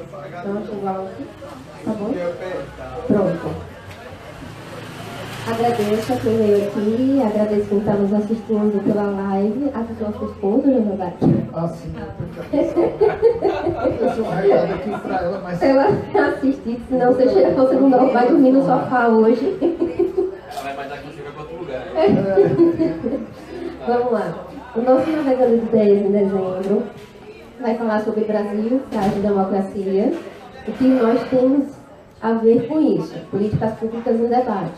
Então, chegou a aqui. Tá bom? Pronto. Agradeço a quem veio aqui, agradeço quem está nos assistindo pela live, a sua esposa, José. Ah, sim, eu sou um recado aqui para ela, mas... Se ela assistir, senão você não vai dormir no sofá hoje. Ela vai mais aqui, chega para outro lugar. Vamos lá. O nosso Navegando de Ideias em dezembro vai falar sobre Brasil, traz democracia, o que nós temos a ver com isso, políticas públicas em debate.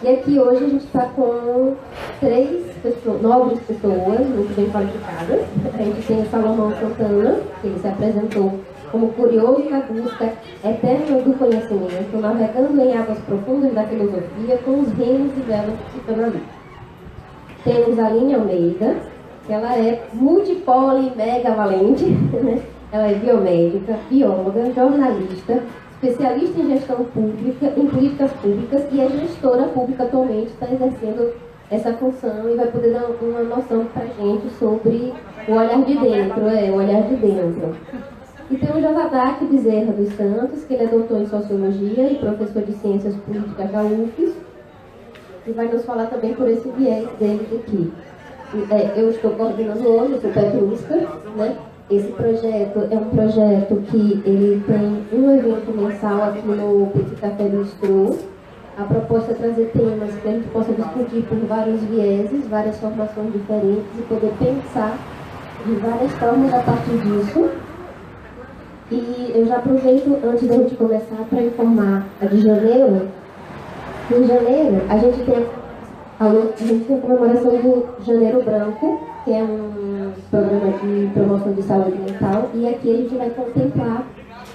E aqui hoje a gente está com 3 nobres pessoas, muito bem qualificadas. A gente tem o Salomão Santana, que ele se apresentou como curioso na busca eterna do conhecimento, navegando em águas profundas da filosofia com os reinos e velas psicanalíticos. Temos a Aline Almeida, que ela é multipole e mega valente, né? Ela é biomédica, bióloga, jornalista, especialista em gestão pública, em políticas públicas e é gestora pública atualmente, está exercendo essa função e vai poder dar uma noção para a gente sobre o olhar de dentro, o olhar de dentro. E temos Josadac Bezerra dos Santos, que ele é doutor em Sociologia e professor de Ciências Políticas da UFES, e vai nos falar também por esse viés dele aqui. Eu estou coordenando hoje, eu sou petrusca, né? Esse projeto é um projeto que ele tem um evento mensal aqui no Petit Café do Bistrô. A proposta é trazer temas que a gente possa discutir por vários vieses, várias formações diferentes e poder pensar de várias formas a partir disso. E eu já aproveito, antes da gente começar, para informar a de janeiro. Em janeiro, a gente tem a comemoração do Janeiro Branco, que é um programa de promoção de saúde mental, e aqui a gente vai contemplar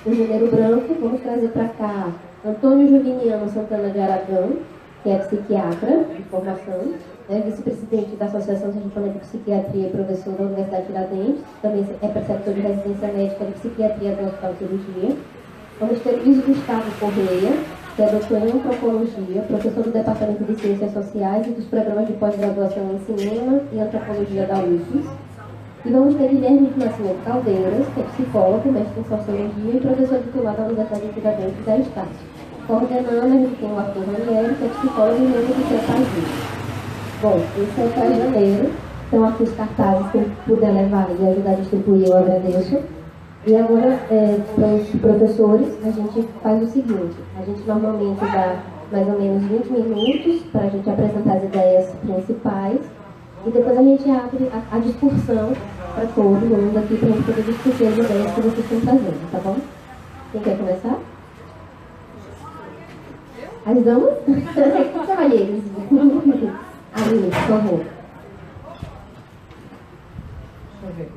o Janeiro Branco. Vamos trazer para cá Antônio Juviniano Santana de Aragão, que é psiquiatra de formação, vice-presidente da Associação Sergipana de Psiquiatria e professor da Universidade de Tiradentes, também é preceptor de residência médica de psiquiatria do Hospital de Cirurgia. Vamos ter Luiz Gustavo Correia, que é doutor em antropologia, professor do Departamento de Ciências Sociais e dos programas de pós-graduação em Cinema e Antropologia da UFES. E vamos ter Guilherme de Nascimento Caldeiras, que é psicólogo, mestre em Sociologia e professor titular da Universidade de Tiradentes da Estácio. Coordenando, a gente tem o Arthur Ranieri, que é psicólogo e membro do CEPAGI. Bom, esse é para janeiro. Então, aqui os cartazes, quem puder levar e ajudar a distribuir, eu agradeço. E agora, para os professores, a gente faz o seguinte: a gente normalmente dá mais ou menos 20 minutos para a gente apresentar as ideias principais e depois a gente abre a discussão para todo mundo aqui para a gente poder discutir as ideias que vocês estão fazendo, tá bom? Quem quer começar? As damas? Cavalheiros. Aline, por favor. Deixa eu ver.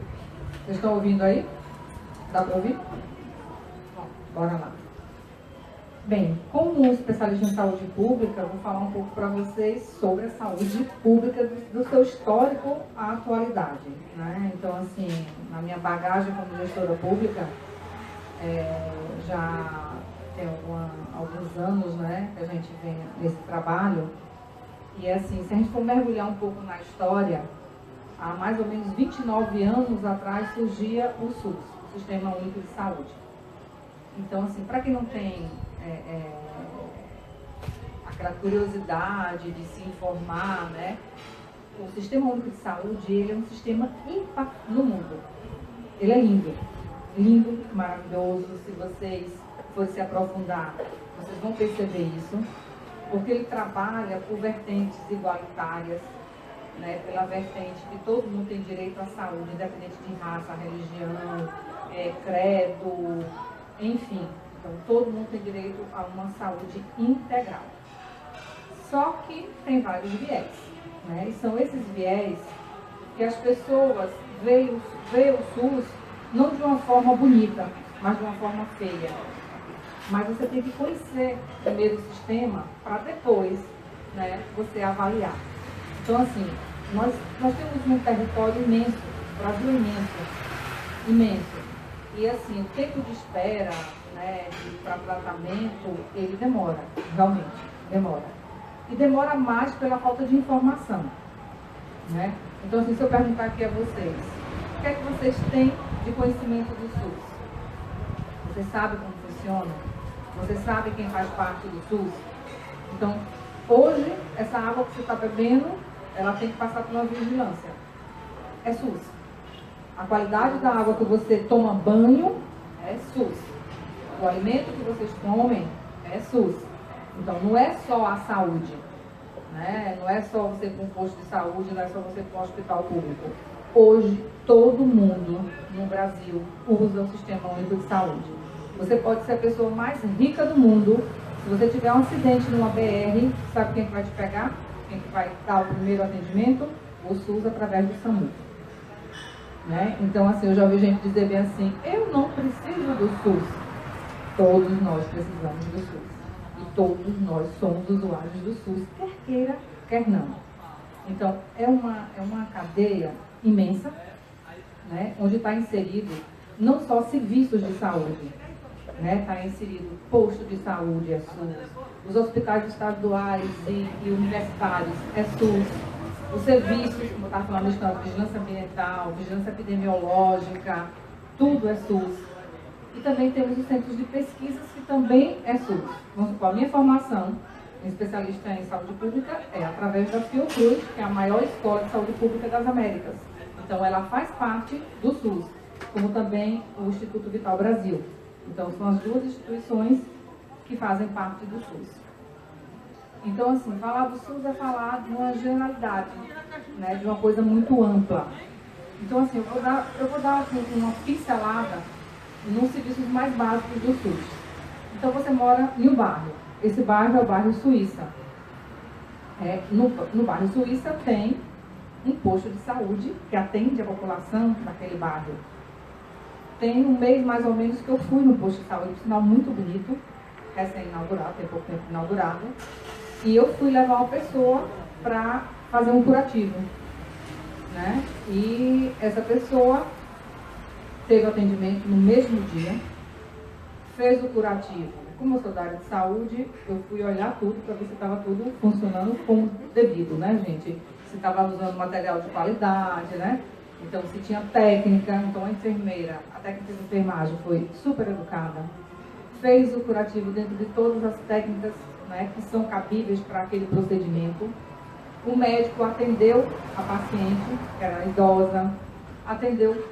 Vocês estão ouvindo aí? Dá para ouvir? Bora lá. Bem, como especialista em saúde pública, eu vou falar um pouco para vocês sobre a saúde pública do seu histórico à atualidade, né? Então, assim, na minha bagagem como gestora pública, já tem alguns anos, né, que a gente vem nesse trabalho. E, assim, se a gente for mergulhar um pouco na história, há mais ou menos 29 anos atrás surgia o SUS, o Sistema Único de Saúde. Então, assim, para quem não tem aquela curiosidade de se informar, né, o Sistema Único de Saúde, ele é um sistema ímpar no mundo. Ele é lindo, lindo, maravilhoso. Se vocês forem se aprofundar, vocês vão perceber isso, porque ele trabalha por vertentes igualitárias, né, pela vertente que todo mundo tem direito à saúde, independente de raça, religião, credo, enfim. Então, todo mundo tem direito a uma saúde integral. Só que tem vários viés, né? E são esses viés que as pessoas veem o SUS não de uma forma bonita, mas de uma forma feia. Mas você tem que conhecer primeiro o sistema para depois, né, você avaliar. Então, assim, nós temos um território imenso, o Brasil é imenso, imenso. E, assim, o tempo de espera, né, para tratamento, ele demora, realmente, demora. E demora mais pela falta de informação, né? Então, assim, se eu perguntar aqui a vocês, o que é que vocês têm de conhecimento do SUS? Você sabe como funciona? Você sabe quem faz parte do SUS? Então, hoje, essa água que você está bebendo, ela tem que passar por uma vigilância. É SUS. A qualidade da água que você toma banho é SUS. O alimento que vocês comem é SUS. Então, não é só a saúde, né? Não é só você com um posto de saúde, não é só você com um hospital público. Hoje, todo mundo no Brasil usa o Sistema Único de Saúde. Você pode ser a pessoa mais rica do mundo. Se você tiver um acidente numa BR, sabe quem que vai te pegar? Quem que vai dar o primeiro atendimento? O SUS através do SAMU. Né? Então, assim, eu já ouvi gente dizer bem assim, eu não preciso do SUS. Todos nós precisamos do SUS. E todos nós somos usuários do SUS, quer queira, quer não. Então, é uma cadeia imensa, né? Onde está inserido não só serviços de saúde, né? Está inserido posto de saúde, é SUS. Os hospitais estaduais e universitários, é SUS. Os serviços, como eu estava falando, vigilância ambiental, vigilância epidemiológica, tudo é SUS. E também temos os centros de pesquisas, que também é SUS. Vamos supor, a minha formação em especialista em saúde pública é através da Fiocruz, que é a maior escola de saúde pública das Américas. Então, ela faz parte do SUS, como também o Instituto Vital Brasil. Então, são as duas instituições que fazem parte do SUS. Então, assim, falar do SUS é falar de uma generalidade, né, de uma coisa muito ampla. Então, assim, eu vou dar assim, uma pincelada nos serviços mais básicos do SUS. Então, você mora em um bairro. Esse bairro é o bairro Suíça. No bairro Suíça tem um posto de saúde que atende a população daquele bairro. Tem um mês mais ou menos que eu fui no posto de saúde, um sinal muito bonito, recém-inaugurado, tem pouco tempo inaugurado. E eu fui levar uma pessoa para fazer um curativo, né? E essa pessoa teve atendimento no mesmo dia, fez o curativo. Como eu sou da área de saúde, eu fui olhar tudo para ver se estava tudo funcionando como devido, né, gente? Se estava usando material de qualidade, né? Então, se tinha técnica. Então, a enfermeira, a técnica de enfermagem foi super educada, fez o curativo dentro de todas as técnicas, né, que são cabíveis para aquele procedimento. O médico atendeu a paciente, que era idosa, atendeu,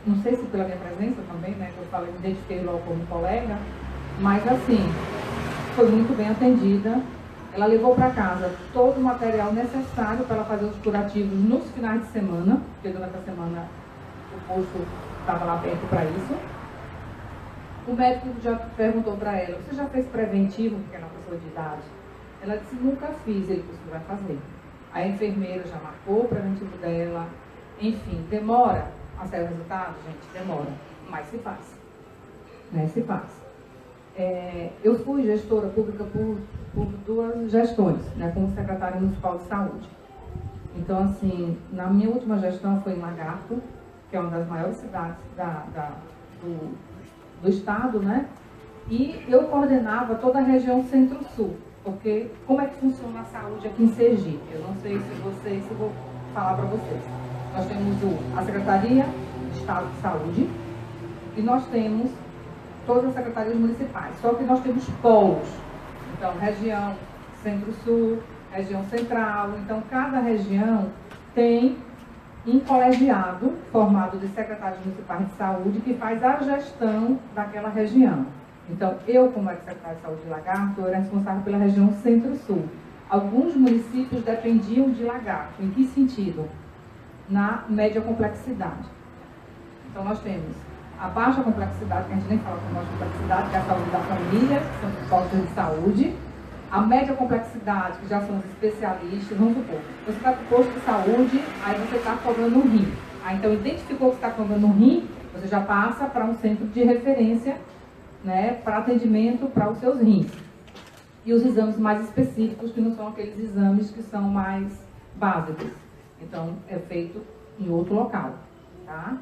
não sei se pela minha presença também, né, que eu falei, me identifiquei logo como colega, mas assim, foi muito bem atendida. Ela levou para casa todo o material necessário para ela fazer os curativos nos finais de semana, porque durante a semana o posto estava lá aberto para isso. O médico já perguntou para ela, você já fez preventivo, porque era uma pessoa de idade? Ela disse, nunca fiz. Ele disse, você vai fazer. A enfermeira já marcou o preventivo dela. Enfim, demora a sair o resultado? Gente, demora, mas se faz. Né? Se faz. Eu fui gestora pública por 2 gestões, né, como secretária municipal de saúde. Então, assim, na minha última gestão foi em Lagarto, que é uma das maiores cidades do estado, né? E eu coordenava toda a região Centro-Sul, porque como é que funciona a saúde aqui em Sergipe? Eu não sei se eu vou falar para vocês. Nós temos a Secretaria de Estado de Saúde e nós temos todas as secretarias municipais, só que nós temos polos. Então, região Centro-Sul, região Central. Então, cada região tem um colegiado formado de secretários municipais de saúde que faz a gestão daquela região. Então, eu, como secretária de saúde de Lagarto, eu era responsável pela região Centro-Sul. Alguns municípios dependiam de Lagarto. Em que sentido? Na média complexidade. Então, nós temos a baixa complexidade, que a gente nem fala com baixa complexidade, que é a saúde da família, que são os postos de saúde. A média complexidade, que já são os especialistas, vamos supor, você está com posto de saúde, aí você está cobrando um rim. Aí, então, identificou que está cobrando um rim, você já passa para um centro de referência, né, para atendimento para os seus rins. E os exames mais específicos, que não são aqueles exames que são mais básicos. Então, é feito em outro local, tá?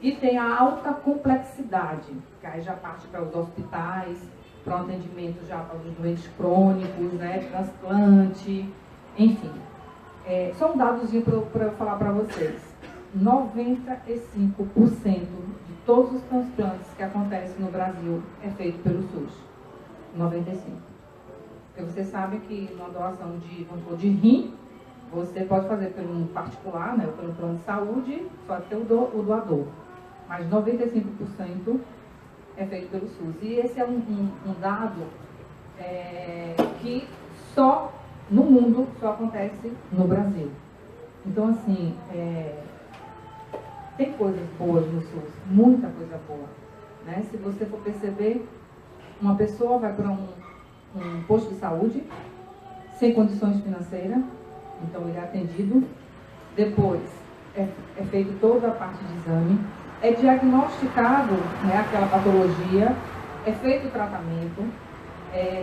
E tem a alta complexidade, que aí já parte para os hospitais, para o atendimento já para os doentes crônicos, né, transplante, enfim. Só um dadozinho para eu falar para vocês. 95% de todos os transplantes que acontecem no Brasil é feito pelo SUS. 95. Porque você sabe que uma doação de rim, você pode fazer pelo particular, né, ou pelo plano de saúde, só ter o doador. Mas 95% é feito pelo SUS. E esse é um dado que só no mundo só acontece no Brasil. Então, assim, tem coisas boas no SUS, muita coisa boa. Né? Se você for perceber, uma pessoa vai para um posto de saúde, sem condições financeiras, então ele é atendido, depois é feito toda a parte de exame, é diagnosticado, né, aquela patologia, é feito o tratamento.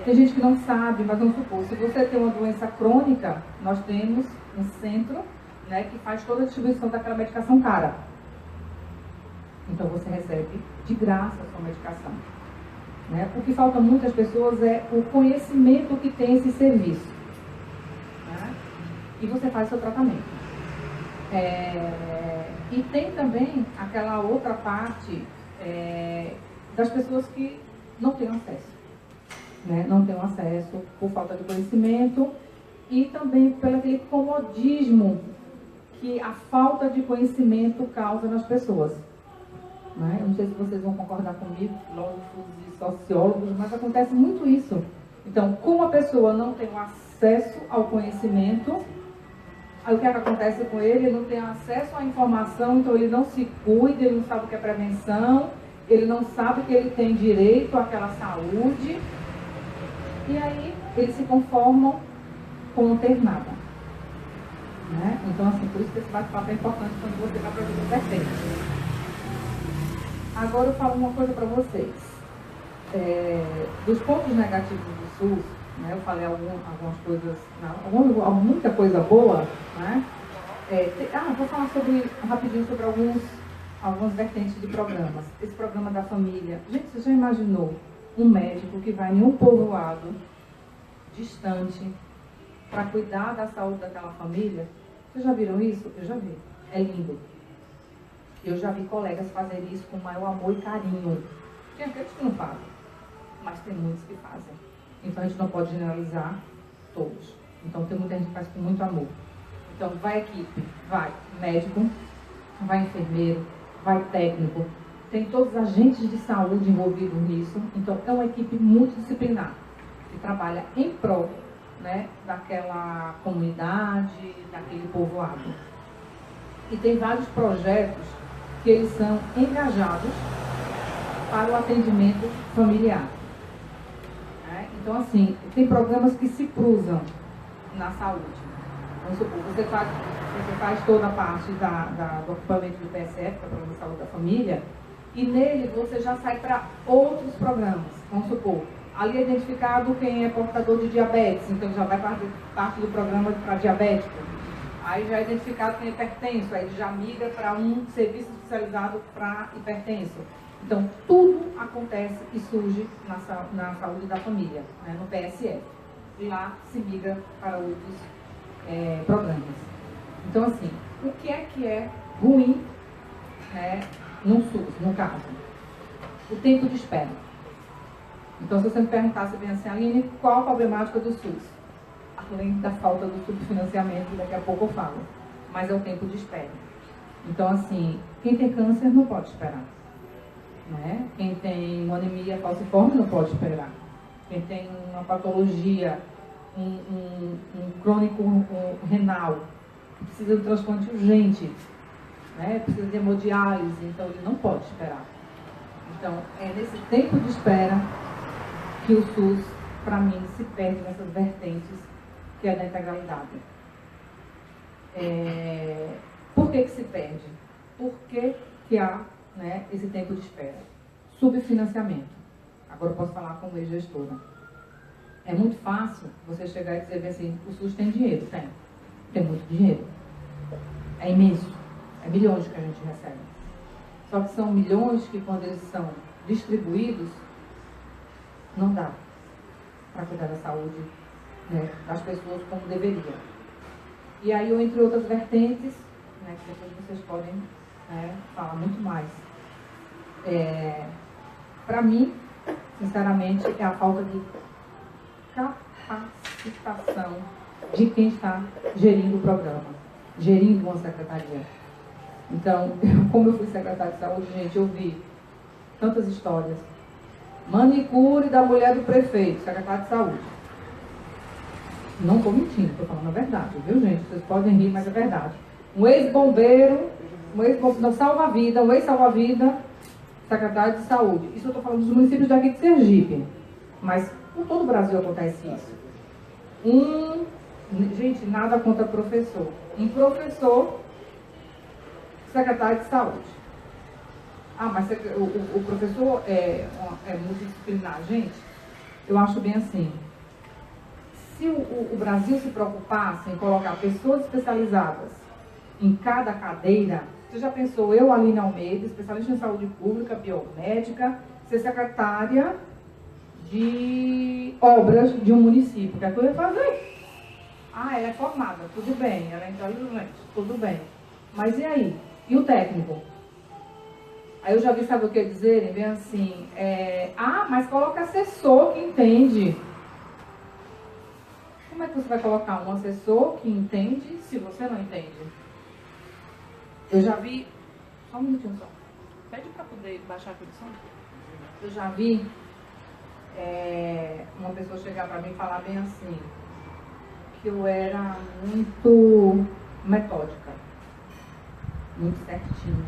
Tem gente que não sabe, mas vamos supor, se você tem uma doença crônica, nós temos um centro, né, que faz toda a distribuição daquela medicação cara. Então você recebe de graça a sua medicação. Né? O que falta muitas pessoas é o conhecimento que tem esse serviço. Né? E você faz seu tratamento. E tem também aquela outra parte das pessoas que não têm acesso. Né? Não têm acesso por falta de conhecimento e também pelo aquele comodismo que a falta de conhecimento causa nas pessoas. Né? Eu não sei se vocês vão concordar comigo, filósofos e sociólogos, mas acontece muito isso. Então, como a pessoa não tem o acesso ao conhecimento, aí o que acontece com ele? Ele não tem acesso à informação, então ele não se cuida, ele não sabe o que é prevenção, ele não sabe que ele tem direito àquela saúde, e aí eles se conformam com não ter nada. Né? Então, assim, por isso que esse bate-papo é importante quando você vai para a vida perfeita. Agora eu falo uma coisa para vocês. Dos pontos negativos do SUS, né, eu falei algumas coisas, muita coisa boa, né? Vou falar rapidinho sobre algumas vertentes de programas. Esse programa da família. Gente, você já imaginou um médico que vai em um povoado distante para cuidar da saúde daquela família? Vocês já viram isso? Eu já vi. É lindo. Eu já vi colegas fazerem isso com maior amor e carinho. Tem aqueles que não fazem, mas tem muitos que fazem. Então a gente não pode generalizar todos. Então tem muita gente que faz com muito amor. Então vai equipe, vai médico, vai enfermeiro, vai técnico. Tem todos os agentes de saúde envolvidos nisso. Então é uma equipe multidisciplinar que trabalha em prol, né, daquela comunidade, daquele povoado. E tem vários projetos que eles são engajados para o atendimento familiar. Né? Então, assim, tem programas que se cruzam na saúde. Vamos supor, você faz toda a parte do ocupamento do PSF, que é o Programa de Saúde da Família, e nele você já sai para outros programas. Vamos supor, ali é identificado quem é portador de diabetes, então já vai parte do programa para diabético. Aí já é identificado quem é hipertenso, aí já migra para um serviço especializado para hipertenso. Então, tudo acontece e surge na saúde da família, né, no PSF. E lá se migra para outros programas. Então, assim, o que é ruim, né, no SUS, no caso? O tempo de espera. Então, se você me perguntasse bem assim, Aline, qual a problemática do SUS? Além da falta do subfinanciamento, daqui a pouco eu falo. Mas é o tempo de espera. Então, assim, quem tem câncer não pode esperar. Né? Quem tem uma anemia falciforme não pode esperar. Quem tem uma patologia, um crônico renal, que precisa de transplante urgente, né? Precisa de hemodiálise, então ele não pode esperar. Então, é nesse tempo de espera que o SUS, para mim, se perde nessas vertentes que é da integralidade. Por que se perde? Por que há, né, esse tempo de espera? Subfinanciamento. Agora eu posso falar como ex-gestora. É muito fácil você chegar e dizer assim, o SUS tem dinheiro. Tem muito dinheiro. É imenso. É milhões que a gente recebe. Só que são milhões que, quando eles são distribuídos, não dá para cuidar da saúde, né, das pessoas como deveria. E aí, entre outras vertentes, né, que depois vocês podem, né, falar muito mais. Para mim, sinceramente, é a falta de capacitação de quem está gerindo o programa, gerindo uma secretaria. Então, como eu fui secretária de saúde, gente, eu vi tantas histórias. Manicure da mulher do prefeito, secretário de saúde. Não estou mentindo, estou falando a verdade, viu, gente? Vocês podem rir, mas é verdade. Um ex-bombeiro, salva-vida, um ex-salva-vida, secretário de saúde. Isso eu estou falando dos municípios daqui de Sergipe. Mas por todo o Brasil acontece isso. Gente, nada contra professor. Um professor, secretário de saúde. Ah, mas o professor é multidisciplinar. Gente, eu acho bem assim. Se o Brasil se preocupasse em colocar pessoas especializadas em cada cadeira, você já pensou, eu, Aline Almeida, especialista em saúde pública, biomédica, ser secretária de obras de um município? O que é que eu ia fazer? Ah, ela é formada, tudo bem. Ela é inteligente, tudo bem. Mas e aí? E o técnico? Aí eu já vi, sabe o que dizerem? Bem assim, mas coloca assessor que entende. Como é que você vai colocar um assessor que entende se você não entende? Eu já vi... Só um minutinho só. Pede para poder baixar a produção. Eu já vi uma pessoa chegar para mim e falar bem assim, que eu era muito metódica, muito certinha.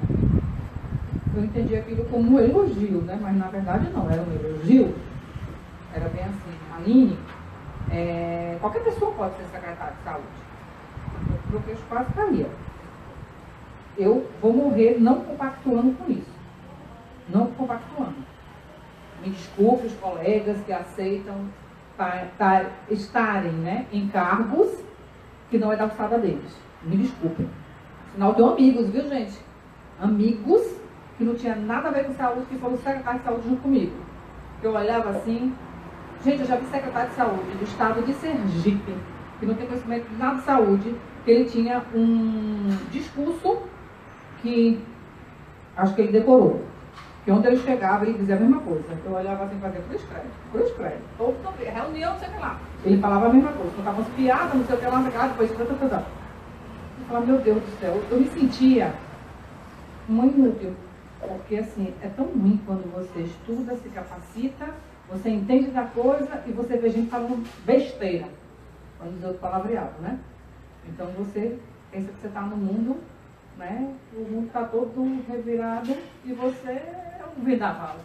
Eu entendi aquilo como um elogio, né? Mas na verdade não, era um elogio. Era bem assim, Aline, qualquer pessoa pode ser secretária de saúde. Meu queixo quase caía. Eu vou morrer não compactuando com isso. Não compactuando. Me desculpe os colegas que aceitam estarem, né, em cargos que não é da alçada deles. Me desculpem. Afinal, eu tenho amigos, viu, gente? Amigos que não tinha nada a ver com saúde, que foram secretários de saúde junto comigo. Eu olhava assim, gente, eu já vi secretário de saúde do estado de Sergipe, que não tem conhecimento de nada de saúde, que ele tinha um discurso que acho que ele decorou. Que onde ele chegava, ele dizia a mesma coisa. Eu olhava assim e fazia, cruz credo. Reunião, não sei o que lá. Ele falava a mesma coisa. Contava umas piadas, não sei o que lá, depois... Eu falava, meu Deus do céu, eu me sentia uma inútil. Porque, assim, é tão ruim quando você estuda, se capacita, você entende da coisa e você vê gente falando besteira. Quando dizer outro palavreado, né? Então, você pensa que você está no mundo, né? O mundo está todo revirado e você é um vendaval.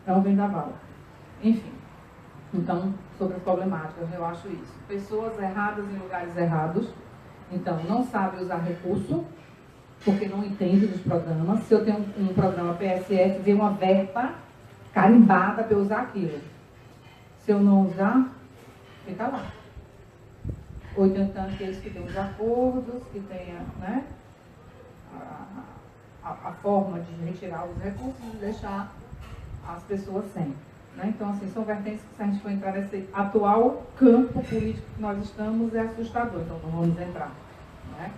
É um vendaval. Enfim. Então, sobre as problemáticas, eu acho isso. Pessoas erradas em lugares errados. Então, não sabe usar recurso, porque não entende dos programas. Se eu tenho um programa PSF, vem uma verba carimbada para eu usar aquilo. Se eu não usar, fica lá. Ou então aqueles que têm os acordos, que tenham, né, a forma de retirar os recursos e deixar as pessoas sem. Né? Então, assim, são vertentes que, se a gente for entrar nesse atual campo político que nós estamos, é assustador. Então, não vamos entrar. Né?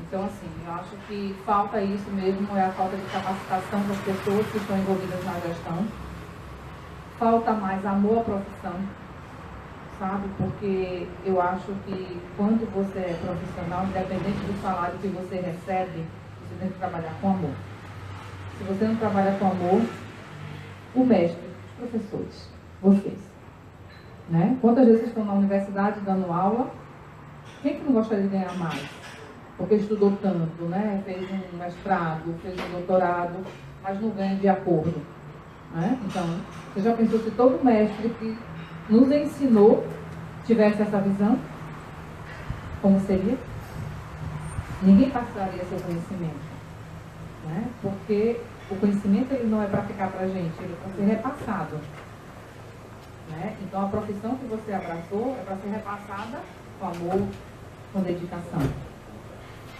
Então, assim, eu acho que falta isso mesmo, é a falta de capacitação das pessoas que estão envolvidas na gestão. Falta mais amor à profissão, sabe? Porque eu acho que quando você é profissional, independente do salário que você recebe, você tem que trabalhar com amor. Se você não trabalha com amor, o mestre, os professores, vocês, né? Quantas vezes estão na universidade dando aula, quem que não gostaria de ganhar mais? Porque estudou tanto, né? Fez um mestrado, fez um doutorado, mas não ganha de acordo. Né? Então, você já pensou se todo mestre que nos ensinou tivesse essa visão? Como seria? Ninguém passaria seu conhecimento. Né? Porque o conhecimento ele não é para ficar para a gente, ele é para ser repassado. Né? Então, a profissão que você abraçou é para ser repassada com amor, com dedicação.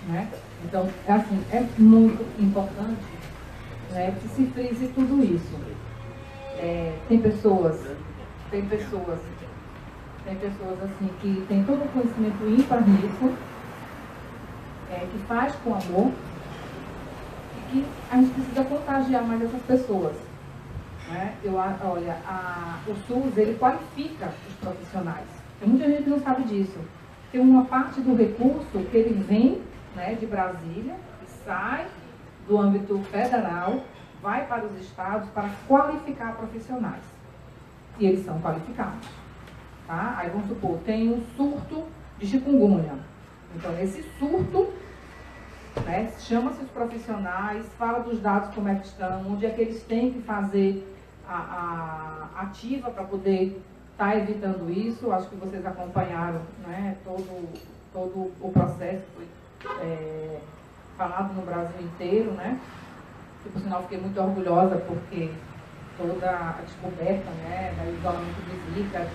Né? Então, assim, é muito importante, né, que se frise tudo isso. Tem pessoas assim, que tem todo o conhecimento ímpar nisso, que faz com amor, que a gente precisa contagiar mais essas pessoas. Né? O SUS, ele qualifica os profissionais. Tem muita gente que não sabe disso. Tem uma parte do recurso que ele vem, né, de Brasília, que sai do âmbito federal, vai para os estados para qualificar profissionais. E eles são qualificados. Tá? Aí vamos supor, tem um surto de chikungunya. Então, nesse surto, né, chama-se os profissionais, fala dos dados como é que estão, onde é que eles têm que fazer a ativa para poder estar evitando isso. Acho que vocês acompanharam, né, todo o processo que foi falado no Brasil inteiro, né? E, por sinal, fiquei muito orgulhosa porque toda a descoberta, né, do isolamento de Zika,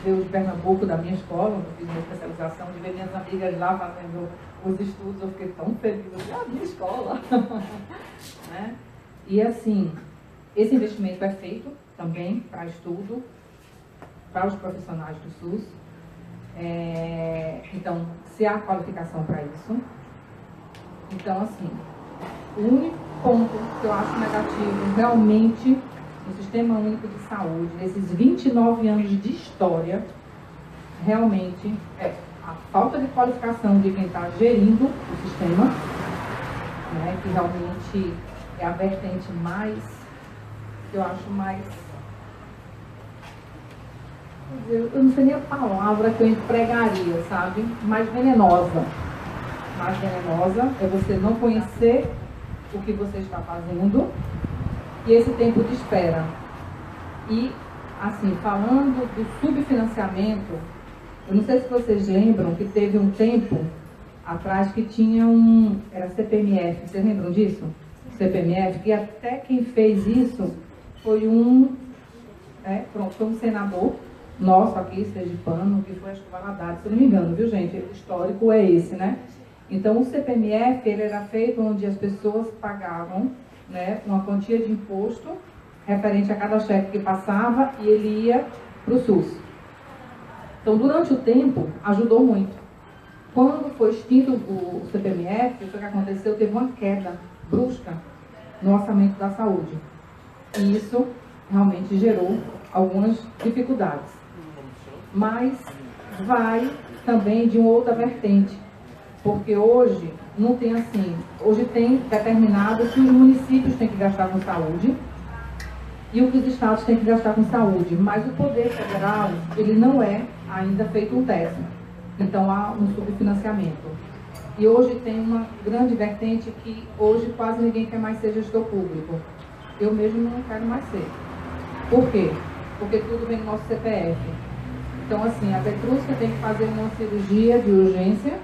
veio de Pernambuco, da minha escola, onde eu fiz minha especialização, de ver minhas amigas lá fazendo os estudos, eu fiquei tão feliz, minha escola. Né? E assim, esse investimento é feito também para estudo, para os profissionais do SUS. Então, se há qualificação para isso. Então, assim, o único ponto que eu acho negativo realmente no Sistema Único de Saúde, nesses 29 anos de história, realmente é a falta de qualificação de quem está gerindo o sistema, né, que realmente é a vertente mais, que eu acho mais, eu não sei nem a palavra que eu empregaria, sabe? Mais venenosa. Mais venenosa é você não conhecer o que você está fazendo e esse tempo de espera. E, assim, falando do subfinanciamento, eu não sei se vocês lembram que teve um tempo atrás que tinha era CPMF, vocês lembram disso? CPMF, que até quem fez isso foi foi um senador nosso aqui, sergipano, que foi, acho que Valadares, se eu não me engano, viu, gente? O histórico é esse, né? Então, o CPMF, ele era feito onde as pessoas pagavam, né, uma quantia de imposto referente a cada cheque que passava e ele ia para o SUS. Então, durante o tempo, ajudou muito. Quando foi extinto o CPMF, o que aconteceu? Teve uma queda brusca no orçamento da saúde. E isso realmente gerou algumas dificuldades. Mas vai também de uma outra vertente. Porque hoje não tem assim, hoje tem determinado que os municípios têm que gastar com saúde e o que os estados têm que gastar com saúde, mas o poder federal, ele não é ainda feito um teste. Então há um subfinanciamento. E hoje tem uma grande vertente que hoje quase ninguém quer mais ser gestor público. Eu mesmo não quero mais ser. Por quê? Porque tudo vem no nosso CPF. Então assim, a Petrusca tem que fazer uma cirurgia de urgência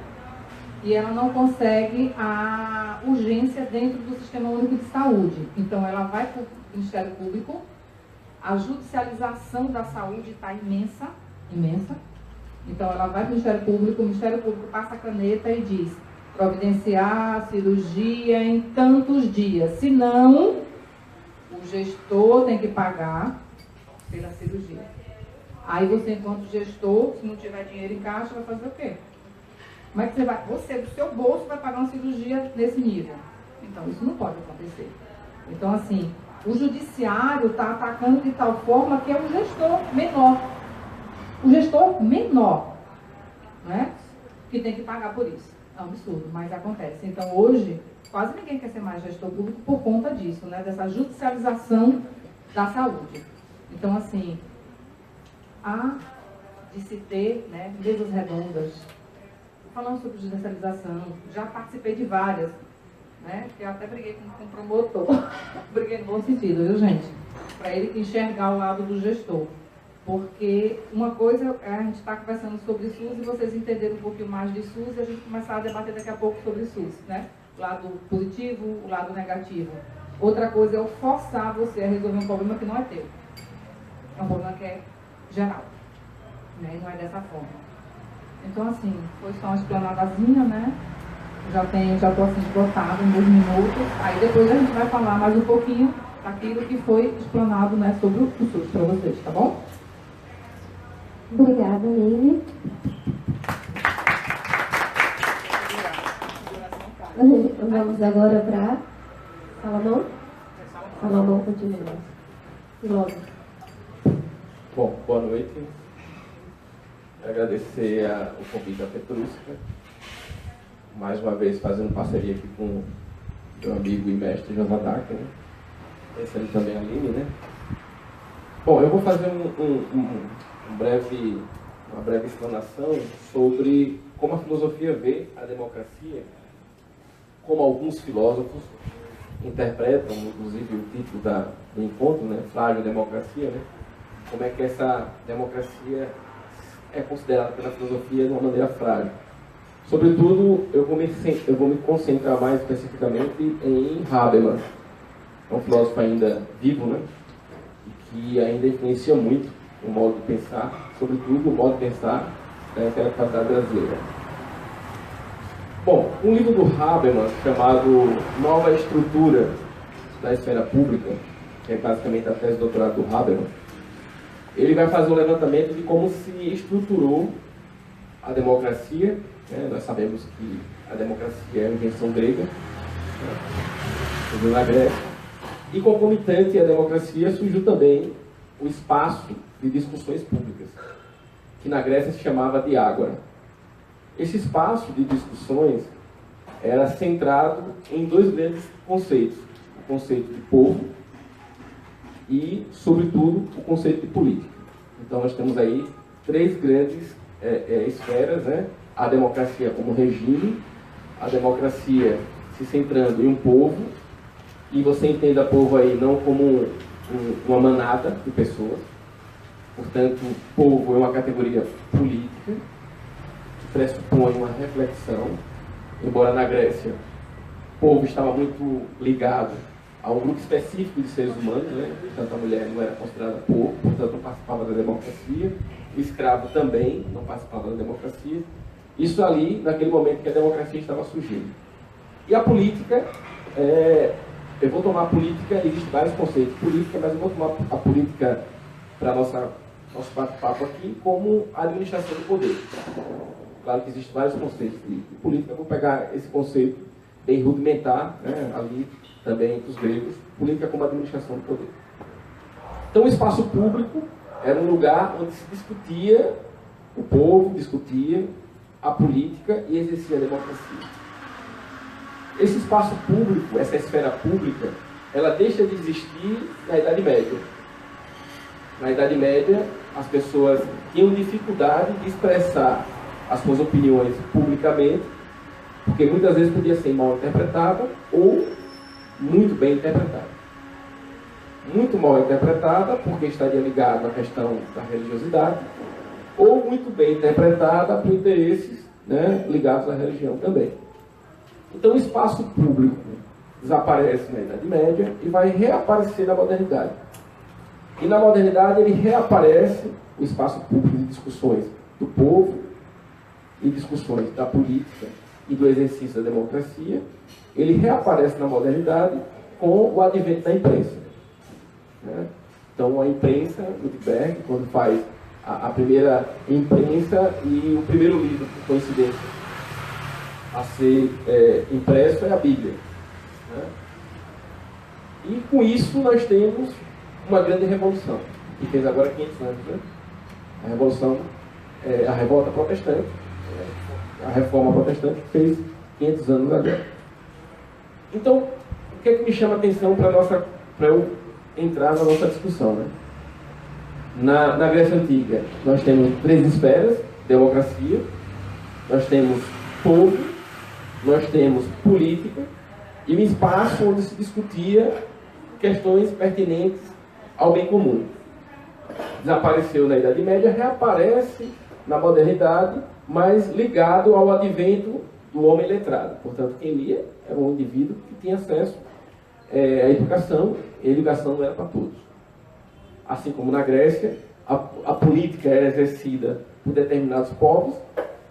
e ela não consegue a urgência dentro do Sistema Único de Saúde. Então, ela vai para o Ministério Público, a judicialização da saúde está imensa, imensa. Então, ela vai para o Ministério Público passa a caneta e diz, providenciar a cirurgia em tantos dias. Se não, o gestor tem que pagar pela cirurgia. Aí você, enquanto gestor, se não tiver dinheiro em caixa, vai fazer o quê? Como é que você do seu bolso vai pagar uma cirurgia nesse nível? Então, isso não pode acontecer. Então, assim, o judiciário está atacando de tal forma que é um gestor menor. O gestor menor, né? Que tem que pagar por isso. É um absurdo, mas acontece. Então, hoje, quase ninguém quer ser mais gestor público por conta disso, né? Dessa judicialização da saúde. Então, assim, há de se ter, né, mesas redondas. Falando sobre judicialização, já participei de várias, né? Eu até briguei com o promotor. Briguei no bom sentido, viu, gente? Para ele enxergar o lado do gestor. Porque uma coisa é a gente estar conversando sobre SUS e vocês entenderem um pouquinho mais de SUS e a gente começar a debater daqui a pouco sobre SUS, né? O lado positivo, o lado negativo. Outra coisa é eu forçar você a resolver um problema que não é teu. É um problema que é geral, né? E não é dessa forma. Então, assim, foi só uma explanadazinha, né? Já estou assim, esgotado em 2 minutos. Aí depois a gente vai falar mais um pouquinho daquilo que foi explanado, né, sobre o SUS para vocês, tá bom? Obrigada, Lili. Vamos agora para Logo. Bom, boa noite. Agradecer o convite da Petrusca. Mais uma vez fazendo parceria aqui com o meu amigo e mestre Josadac, né? Pensando também a Aline, né? Bom, eu vou fazer uma breve explanação sobre como a filosofia vê a democracia, como alguns filósofos interpretam, inclusive o título do encontro, né? Frágil democracia, né? Como é que essa democracia é considerada pela filosofia de uma maneira frágil. Sobretudo, eu vou me concentrar mais especificamente em Habermas, é um filósofo ainda vivo, né? E que ainda influencia muito o modo de pensar, sobretudo o modo de pensar da intelectualidade brasileira. Bom, um livro do Habermas chamado Nova Estrutura da Esfera Pública, que é basicamente a tese de doutorado do Habermas, ele vai fazer um levantamento de como se estruturou a democracia, né? Nós sabemos que a democracia é uma invenção grega, né? Surgiu na Grécia, e concomitante à democracia surgiu também o espaço de discussões públicas, que na Grécia se chamava de ágora. Esse espaço de discussões era centrado em dois grandes conceitos: o conceito de povo e, sobretudo, o conceito de política. Então, nós temos aí três grandes esferas, né? A democracia como regime, a democracia se centrando em um povo, e você entenda povo aí não como uma manada de pessoas. Portanto, povo é uma categoria política, que pressupõe uma reflexão, embora na Grécia o povo estava muito ligado a um grupo específico de seres humanos, né? Portanto, a mulher não era considerada povo, portanto, não participava da democracia. O escravo também não participava da democracia. Isso ali, naquele momento que a democracia estava surgindo. E a política, eu vou tomar a política, existem vários conceitos de política, mas eu vou tomar a política para nosso bate-papo aqui como a administração do poder. Claro que existem vários conceitos de política, eu vou pegar esse conceito bem rudimentar, né? Ali também entre os gregos, política como administração do poder. Então, o espaço público era um lugar onde se discutia, o povo discutia a política e exercia a democracia. Esse espaço público, essa esfera pública, ela deixa de existir na Idade Média. Na Idade Média, as pessoas tinham dificuldade de expressar as suas opiniões publicamente, porque muitas vezes podia ser mal interpretada ou muito bem interpretada. Muito mal interpretada, porque estaria ligada à questão da religiosidade, ou muito bem interpretada por interesses, né, ligados à religião também. Então o espaço público desaparece na Idade Média e vai reaparecer na modernidade. E na modernidade ele reaparece, o espaço público de discussões do povo e discussões da política e do exercício da democracia, ele reaparece na modernidade com o advento da imprensa, né? Então a imprensa, Gutenberg, quando faz a primeira imprensa, e o primeiro livro, por coincidência, a ser impresso é a Bíblia, né? E com isso nós temos uma grande revolução, que fez agora 500 anos, né? A revolução, a revolta protestante, a reforma protestante, que fez 500 anos agora. Então, o que é que me chama a atenção para eu entrar na nossa discussão, né? Na Grécia Antiga, nós temos três esferas: democracia, nós temos povo, nós temos política, e um espaço onde se discutia questões pertinentes ao bem comum. Desapareceu na Idade Média, reaparece na modernidade, mas ligado ao advento do homem letrado. Portanto, quem lia era um indivíduo que tinha acesso à educação, e a educação não era para todos. Assim como na Grécia, a política era exercida por determinados povos,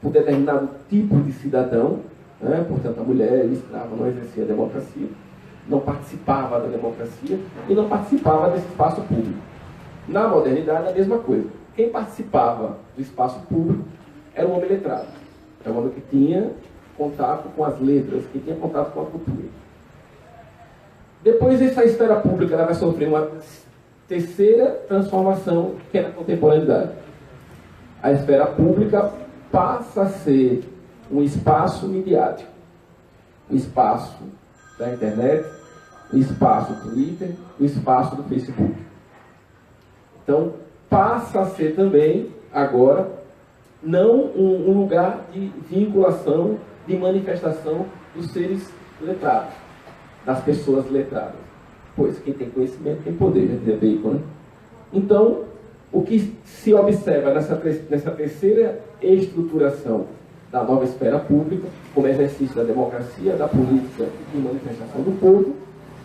por determinado tipo de cidadão, né? Portanto, a mulher escrava não exercia a democracia, não participava da democracia e não participava desse espaço público. Na modernidade, a mesma coisa. Quem participava do espaço público era o homem letrado. Era o homem que tinha contato com as letras, que tinha contato com a cultura. Depois, essa esfera pública ela vai sofrer uma terceira transformação, que é na contemporaneidade. A esfera pública passa a ser um espaço midiático, um espaço da internet, um espaço do Twitter, um espaço do Facebook. Então, passa a ser também, agora, não um lugar de vinculação, de manifestação dos seres letrados, das pessoas letradas. Pois quem tem conhecimento tem poder, já dizia Bacon, né? Então, o que se observa nessa terceira estruturação da nova esfera pública, como exercício da democracia, da política e de manifestação do povo,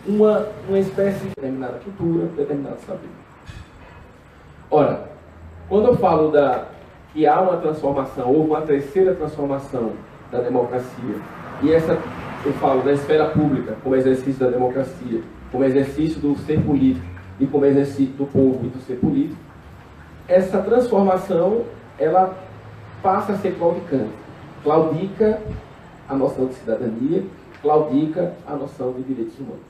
uma espécie de determinada cultura, determinado saber. Ora, quando eu falo que há uma transformação, ou uma terceira transformação da democracia, e eu falo da esfera pública como exercício da democracia, como exercício do ser político e como exercício do povo e do ser político, essa transformação, ela passa a ser claudicante. Claudica a noção de cidadania, claudica a noção de direitos humanos.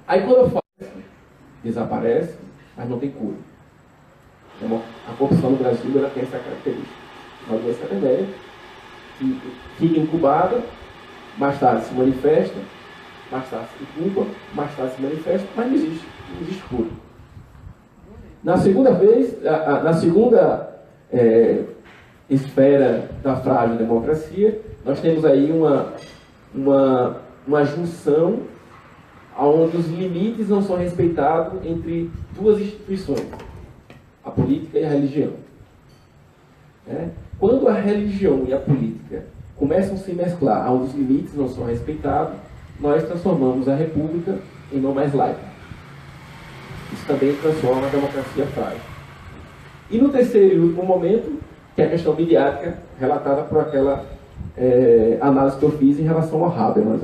Aí quando eu falo, desaparece, mas não tem cura. A corrupção no Brasil, ela tem essa característica. Uma doença venérea, que fica incubada, mais tarde se manifesta, mais tarde se incuba, mais tarde se manifesta, mas não existe cura. Na segunda vez, na segunda esfera da frágil democracia, nós temos aí uma junção onde os limites não são respeitados entre duas instituições, a política e a religião. Quando a religião e a política começam a se mesclar, onde os limites não são respeitados, nós transformamos a república em não mais laica. Isso também transforma a democracia frágil. E no terceiro e último momento, que é a questão midiática, relatada por aquela análise que eu fiz em relação ao Habermas.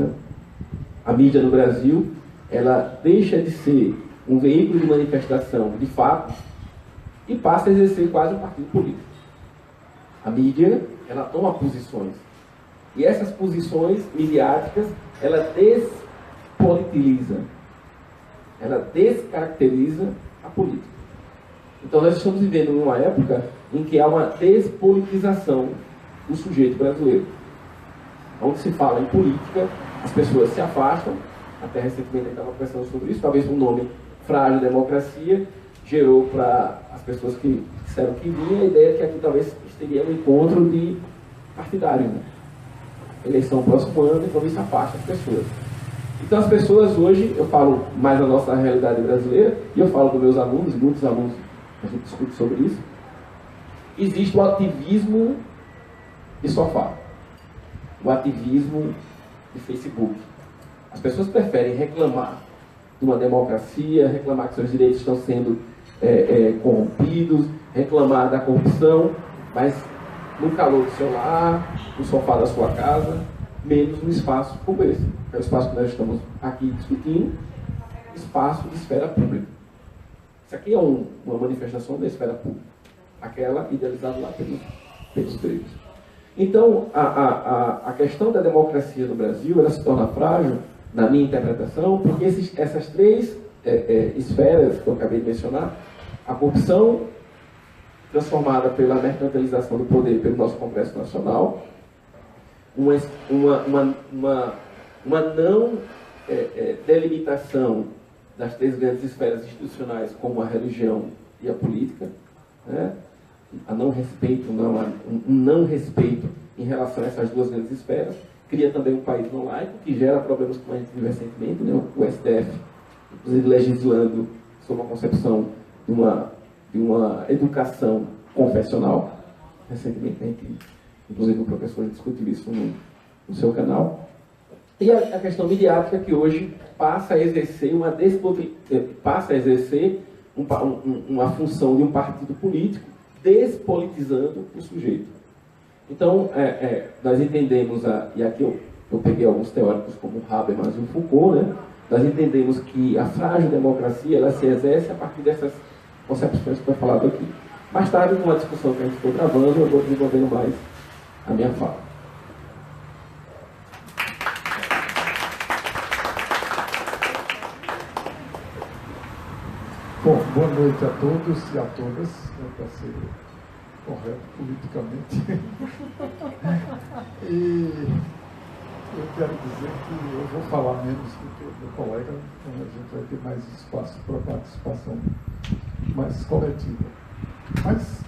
A mídia no Brasil, ela deixa de ser um veículo de manifestação de fato e passa a exercer quase um partido político. A mídia, ela toma posições. E essas posições midiáticas, ela despolitiliza, ela descaracteriza a política. Então nós estamos vivendo numa época em que há uma despolitização do sujeito brasileiro. Onde se fala em política, as pessoas se afastam, até recentemente estava conversando sobre isso, talvez o nome frágil democracia gerou para as pessoas que disseram que vinha a ideia de que aqui talvez teria um encontro de partidários. Né? Eleição próximo ano, então isso afasta as pessoas. Então as pessoas hoje, eu falo mais da nossa realidade brasileira, e eu falo dos meus alunos, e muitos alunos, a gente discute sobre isso, existe o ativismo de sofá, o ativismo de Facebook. As pessoas preferem reclamar de uma democracia, reclamar que seus direitos estão sendo corrompidos, reclamar da corrupção, mas no calor do seu lar, no sofá da sua casa, menos no espaço como esse. É o espaço que nós estamos aqui discutindo, espaço de esfera pública. Isso aqui é uma manifestação da esfera pública, aquela idealizada lá pelos gregos. Então, a questão da democracia no Brasil, ela se torna frágil, na minha interpretação, porque essas três esferas que eu acabei de mencionar, a corrupção transformada pela mercantilização do poder pelo nosso Congresso Nacional, uma não delimitação das três grandes esferas institucionais, como a religião e a política, né? Um não respeito em relação a essas duas grandes esferas, cria também um país não laico, que gera problemas como a gente viu recentemente, né? O STF, inclusive legislando sobre a concepção de uma educação confessional. Recentemente, a gente, inclusive o professor discutiu isso no seu canal. E a questão midiática, que hoje passa a exercer uma função de um partido político, despolitizando o sujeito. Então, nós entendemos, e aqui eu peguei alguns teóricos como Habermas e Foucault, né? Nós entendemos que a frágil democracia ela se exerce a partir dessas concepções que foi falado aqui. Mais tarde, numa discussão que a gente ficou gravando, eu vou desenvolvendo mais a minha fala. noite a todos e a todas, para ser correto politicamente. E eu quero dizer que eu vou falar menos do que o meu colega, então a gente vai ter mais espaço para participação mais coletiva. Mas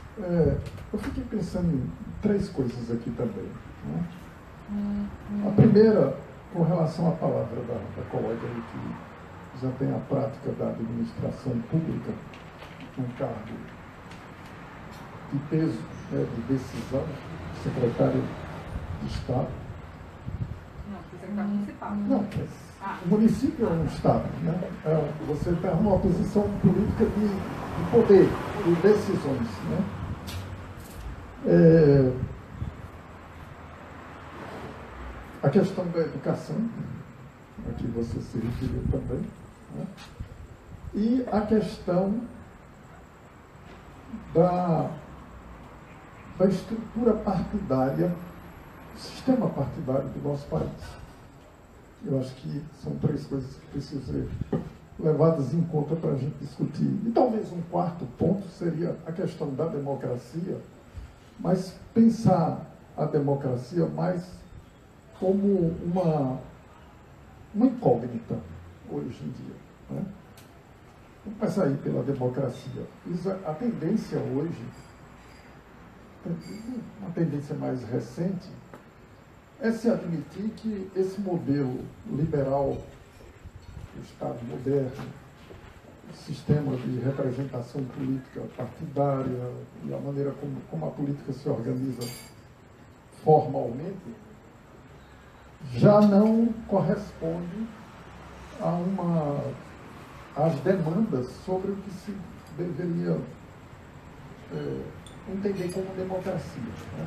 eu fiquei pensando em 3 coisas aqui também, né? A primeira, com relação à palavra da colega aí, que já tem a prática da administração pública, um cargo de peso, né, de decisão, secretário de Estado. Não, secretário municipal. Não, mas o município é um Estado, né? Você está numa posição política de poder, de decisões, né? A questão da educação, a que você se referiu também, né? E a questão da estrutura partidária, sistema partidário do nosso país. Eu acho que são 3 coisas que precisam ser levadas em conta para a gente discutir. E talvez um 4º ponto seria a questão da democracia, mas pensar a democracia mais como uma incógnita hoje em dia, né? Vamos começar aí pela democracia. A tendência hoje, uma tendência mais recente, é se admitir que esse modelo liberal, o Estado moderno, o sistema de representação política partidária e a maneira como a política se organiza formalmente, já não corresponde às demandas sobre o que se deveria entender como democracia, né?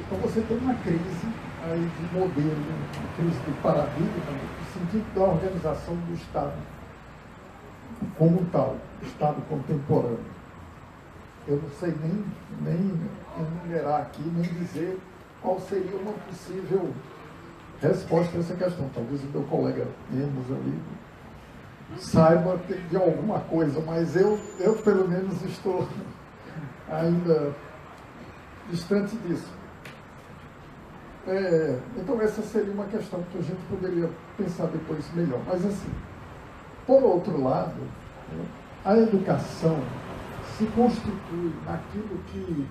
Então você tem uma crise aí de modelo, uma crise de paradigma, no sentido da organização do Estado como tal, Estado contemporâneo. Eu não sei nem enumerar aqui, nem dizer qual seria uma possível resposta a essa questão. Talvez o meu colega Enos ali saiba de alguma coisa, mas eu pelo menos estou ainda distante disso. Então essa seria uma questão que a gente poderia pensar depois melhor. Mas assim, por outro lado, a educação se constitui naquilo que,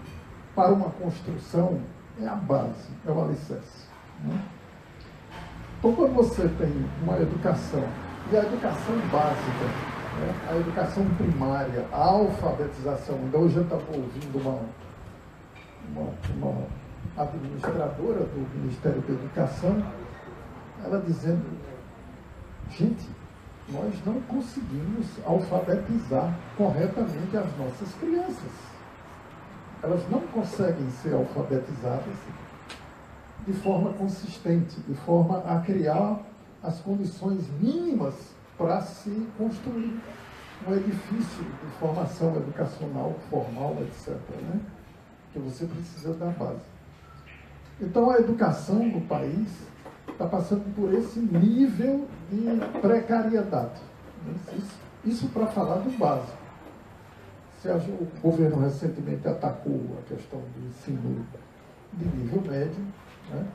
para uma construção, é a base, é o alicerce, né? Então, quando você tem uma educação, e a educação básica, né, a educação primária, a alfabetização, ainda hoje eu estava ouvindo uma administradora do Ministério da Educação, ela dizendo, gente, nós não conseguimos alfabetizar corretamente as nossas crianças. Elas não conseguem ser alfabetizadas de forma consistente, de forma a criar as condições mínimas para se construir um edifício de formação educacional, formal, etc., né? Que você precisa da base. Então, a educação no país está passando por esse nível de precariedade. Isso para falar do básico. O governo recentemente atacou a questão do ensino de nível médio, né?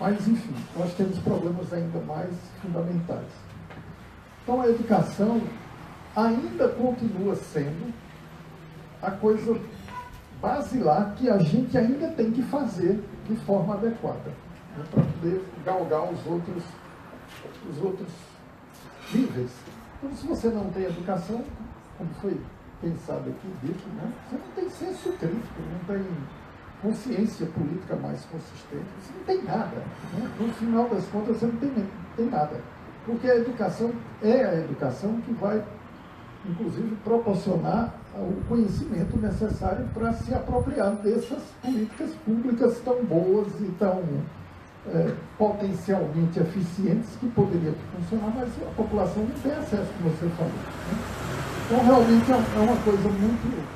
Mas, enfim, nós temos problemas ainda mais fundamentais. Então, a educação ainda continua sendo a coisa basilar que a gente ainda tem que fazer de forma adequada, né, para poder galgar os outros níveis. Então, se você não tem educação, como foi pensado aqui, dito, né, você não tem senso crítico, não tem consciência política mais consistente, você não tem nada, né? No final das contas, você não tem nada. Porque a educação é a educação que vai, inclusive, proporcionar o conhecimento necessário para se apropriar dessas políticas públicas tão boas e tão potencialmente eficientes que poderiam funcionar, mas a população não tem acesso, como você falou, né? Então, realmente, é uma coisa muito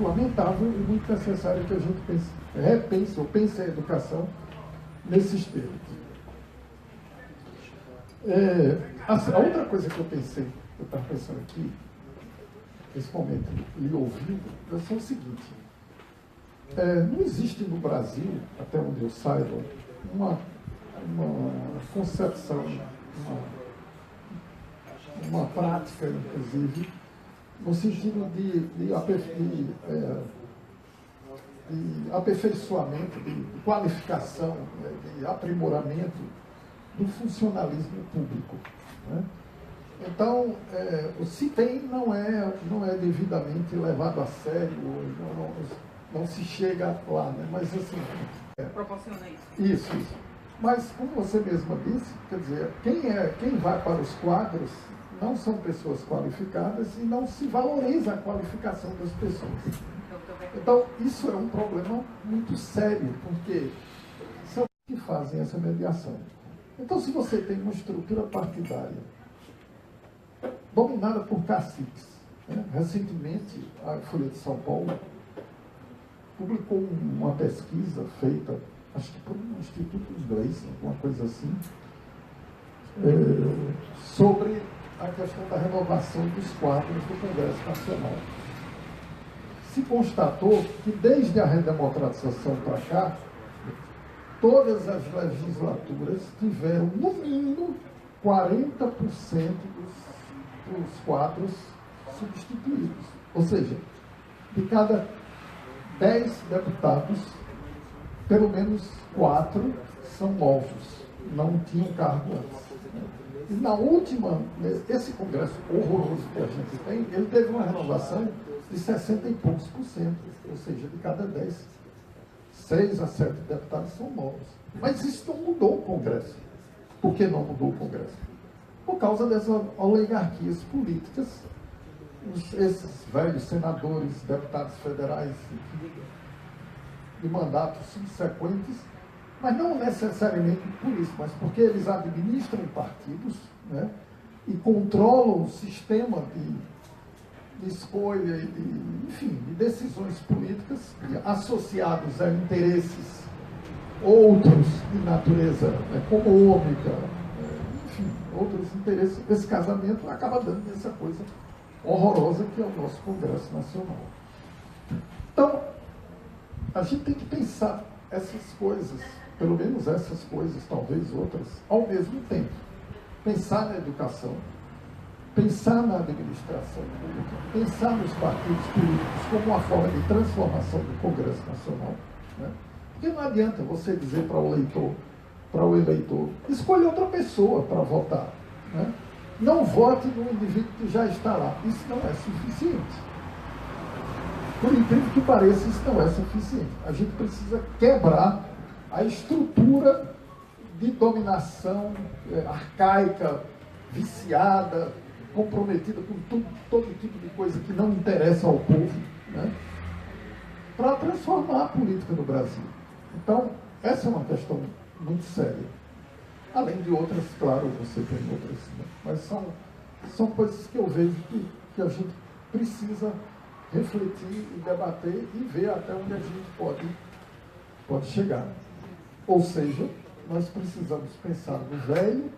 lamentável e muito necessário que a gente pense a educação nesses termos. A outra coisa que eu pensei eu estava pensando aqui, nesse momento, lhe ouvindo, eu sei o seguinte, não existe no Brasil, até onde eu saiba, uma concepção, uma prática, inclusive, no sentido de aperfeiçoamento, de qualificação, de aprimoramento do funcionalismo público, né? Então, se tem, não é devidamente levado a sério, não se chega lá, né? Mas assim... Proporciona isso. Isso. Mas, como você mesma disse, quer dizer, quem vai para os quadros não são pessoas qualificadas e não se valoriza a qualificação das pessoas. Então, isso é um problema muito sério, porque são os que fazem essa mediação. Então, se você tem uma estrutura partidária dominada por caciques, né? Recentemente, a Folha de São Paulo publicou uma pesquisa feita, acho que por um instituto inglês, alguma coisa assim, sobre a questão da renovação dos quadros do Congresso Nacional. Se constatou que desde a redemocratização para cá, todas as legislaturas tiveram, no mínimo, 40% dos quadros substituídos. Ou seja, de cada 10 deputados, pelo menos 4 são novos, não tinham cargo antes. E na última, esse Congresso horroroso que a gente tem, ele teve uma renovação de 60 e poucos por cento, ou seja, de cada 10, 6 a 7 deputados são novos. Mas isso não mudou o Congresso. Por que não mudou o Congresso? Por causa dessas oligarquias políticas, esses velhos senadores, deputados federais de mandatos subsequentes, mas não necessariamente por isso, mas porque eles administram partidos, né, e controlam o sistema de escolha e de decisões políticas associados a interesses outros de natureza econômica, enfim, outros interesses. Esse casamento acaba dando essa coisa horrorosa que é o nosso Congresso Nacional. Então, a gente tem que pensar essas coisas, pelo menos essas coisas, talvez outras, ao mesmo tempo. Pensar na educação, pensar na administração pública, pensar nos partidos políticos como uma forma de transformação do Congresso Nacional, né? Porque não adianta você dizer para o eleitor, escolha outra pessoa para votar, né? Não vote no indivíduo que já está lá. Isso não é suficiente. Por incrível que pareça, isso não é suficiente. A gente precisa quebrar a estrutura de dominação arcaica, viciada, comprometida com todo tipo de coisa que não interessa ao povo, né? Para transformar a política no Brasil. Então, essa é uma questão muito séria. Além de outras, claro, você tem outras, né? Mas são coisas que eu vejo que a gente precisa refletir e debater e ver até onde a gente pode chegar. Ou seja, nós precisamos pensar no velho,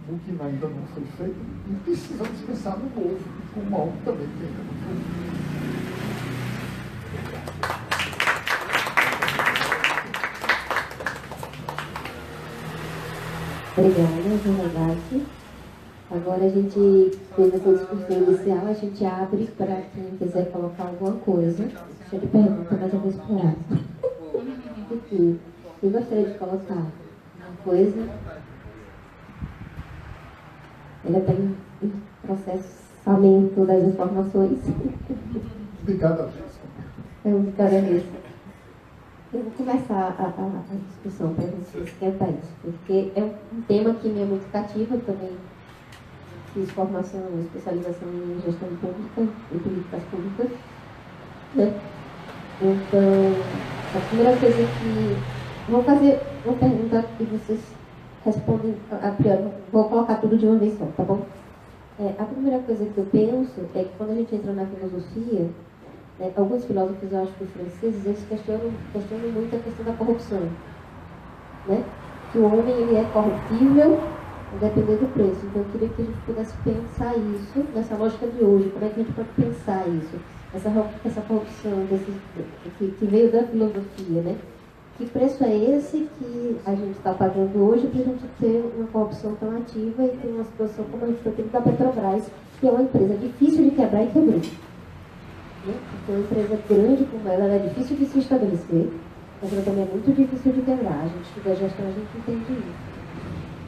no que ainda não foi feito, e precisamos pensar no novo, como algo também que ainda não foi feito. Obrigada, Dona Gatti. Agora a gente fez essa discussão inicial, a gente abre para quem quiser colocar alguma coisa. Deixa eu lhe perguntar, mas eu vou esperar. Enfim, eu gostaria de colocar uma coisa. Ele está em processamento das informações. De cada vez. De cada vez. Eu vou começar a discussão para vocês esquentar isso, porque é um tema que me é muito cativo. Eu também fiz formação, especialização em gestão pública e políticas públicas, né? Então, a primeira coisa que... Vou fazer uma pergunta e vocês respondem a priori. Vou colocar tudo de uma vez só, tá bom? A primeira coisa que eu penso é que quando a gente entra na filosofia, alguns filósofos, eu acho que franceses, eles questionam muito a questão da corrupção, né? Que o homem ele é corruptível independente do preço. Então, eu queria que a gente pudesse pensar isso nessa lógica de hoje. Como é que a gente pode pensar isso? Essa corrupção que veio da filosofia, né? Que preço é esse que a gente está pagando hoje para a gente ter uma corrupção tão ativa e ter uma situação como a gente está tendo da Petrobras, que é uma empresa difícil de quebrar e quebrou. Né? Então, uma empresa grande como ela é difícil de se estabelecer, mas ela também é muito difícil de quebrar. A gente estuda gestão, a gente entende isso.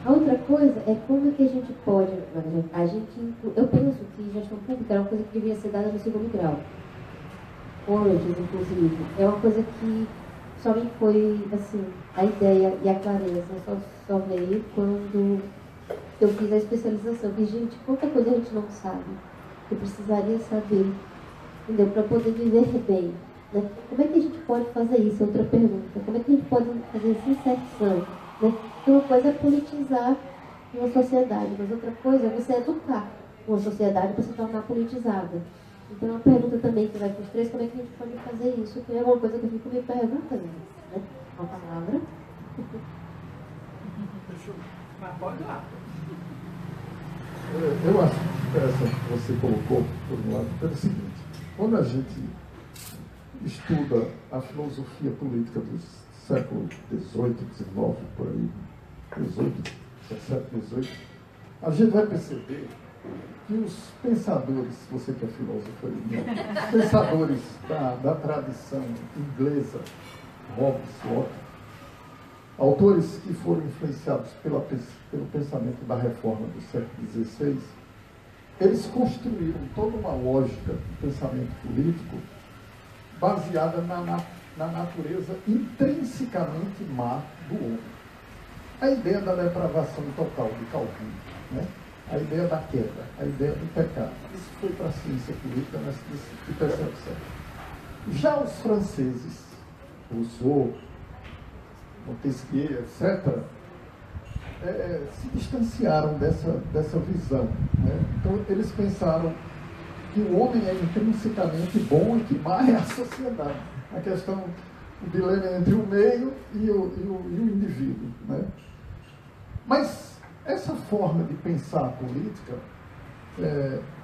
A outra coisa é como é que a gente pode... eu penso que gestão pública é uma coisa que devia ser dada no segundo grau. Ou antes, inclusive. É uma coisa que só me foi, assim, a ideia e a clareza só veio quando eu fiz a especialização. E, gente, quanta coisa a gente não sabe. Eu precisaria saber, entendeu? Para poder viver bem. Né? Como é que a gente pode fazer isso? Outra pergunta. Como é que a gente pode fazer essa inserção? Né? Uma coisa é politizar uma sociedade, mas outra coisa é você educar uma sociedade para se tornar politizada. Então, é uma pergunta também que vai para os três, como é que a gente pode fazer isso? Que é uma coisa que eu fico me perguntando. Né? Uma palavra. Pode lá. Eu acho interessante que você colocou, por um lado, pelo seguinte: quando a gente estuda a filosofia política dos séculos XVIII, XIX, por aí, XVIII, XVII, XVIII, a gente vai perceber que os pensadores, você que é filósofo aí, né? Os pensadores da tradição inglesa, Hobbes, Locke, autores que foram influenciados pelo pensamento da reforma do século XVI, eles construíram toda uma lógica do pensamento político baseada na natureza intrinsecamente má do homem. A ideia da depravação total de Calvin, né? A ideia da queda, a ideia do pecado. Isso foi para a ciência política nessa percepção. Já os franceses, Rousseau, Montesquieu, etc., se distanciaram dessa visão. Né? Então, eles pensaram que o homem é intrinsecamente bom e que má é a sociedade. A questão, o dilema entre o meio e o indivíduo. Né? Mas essa forma de pensar a política,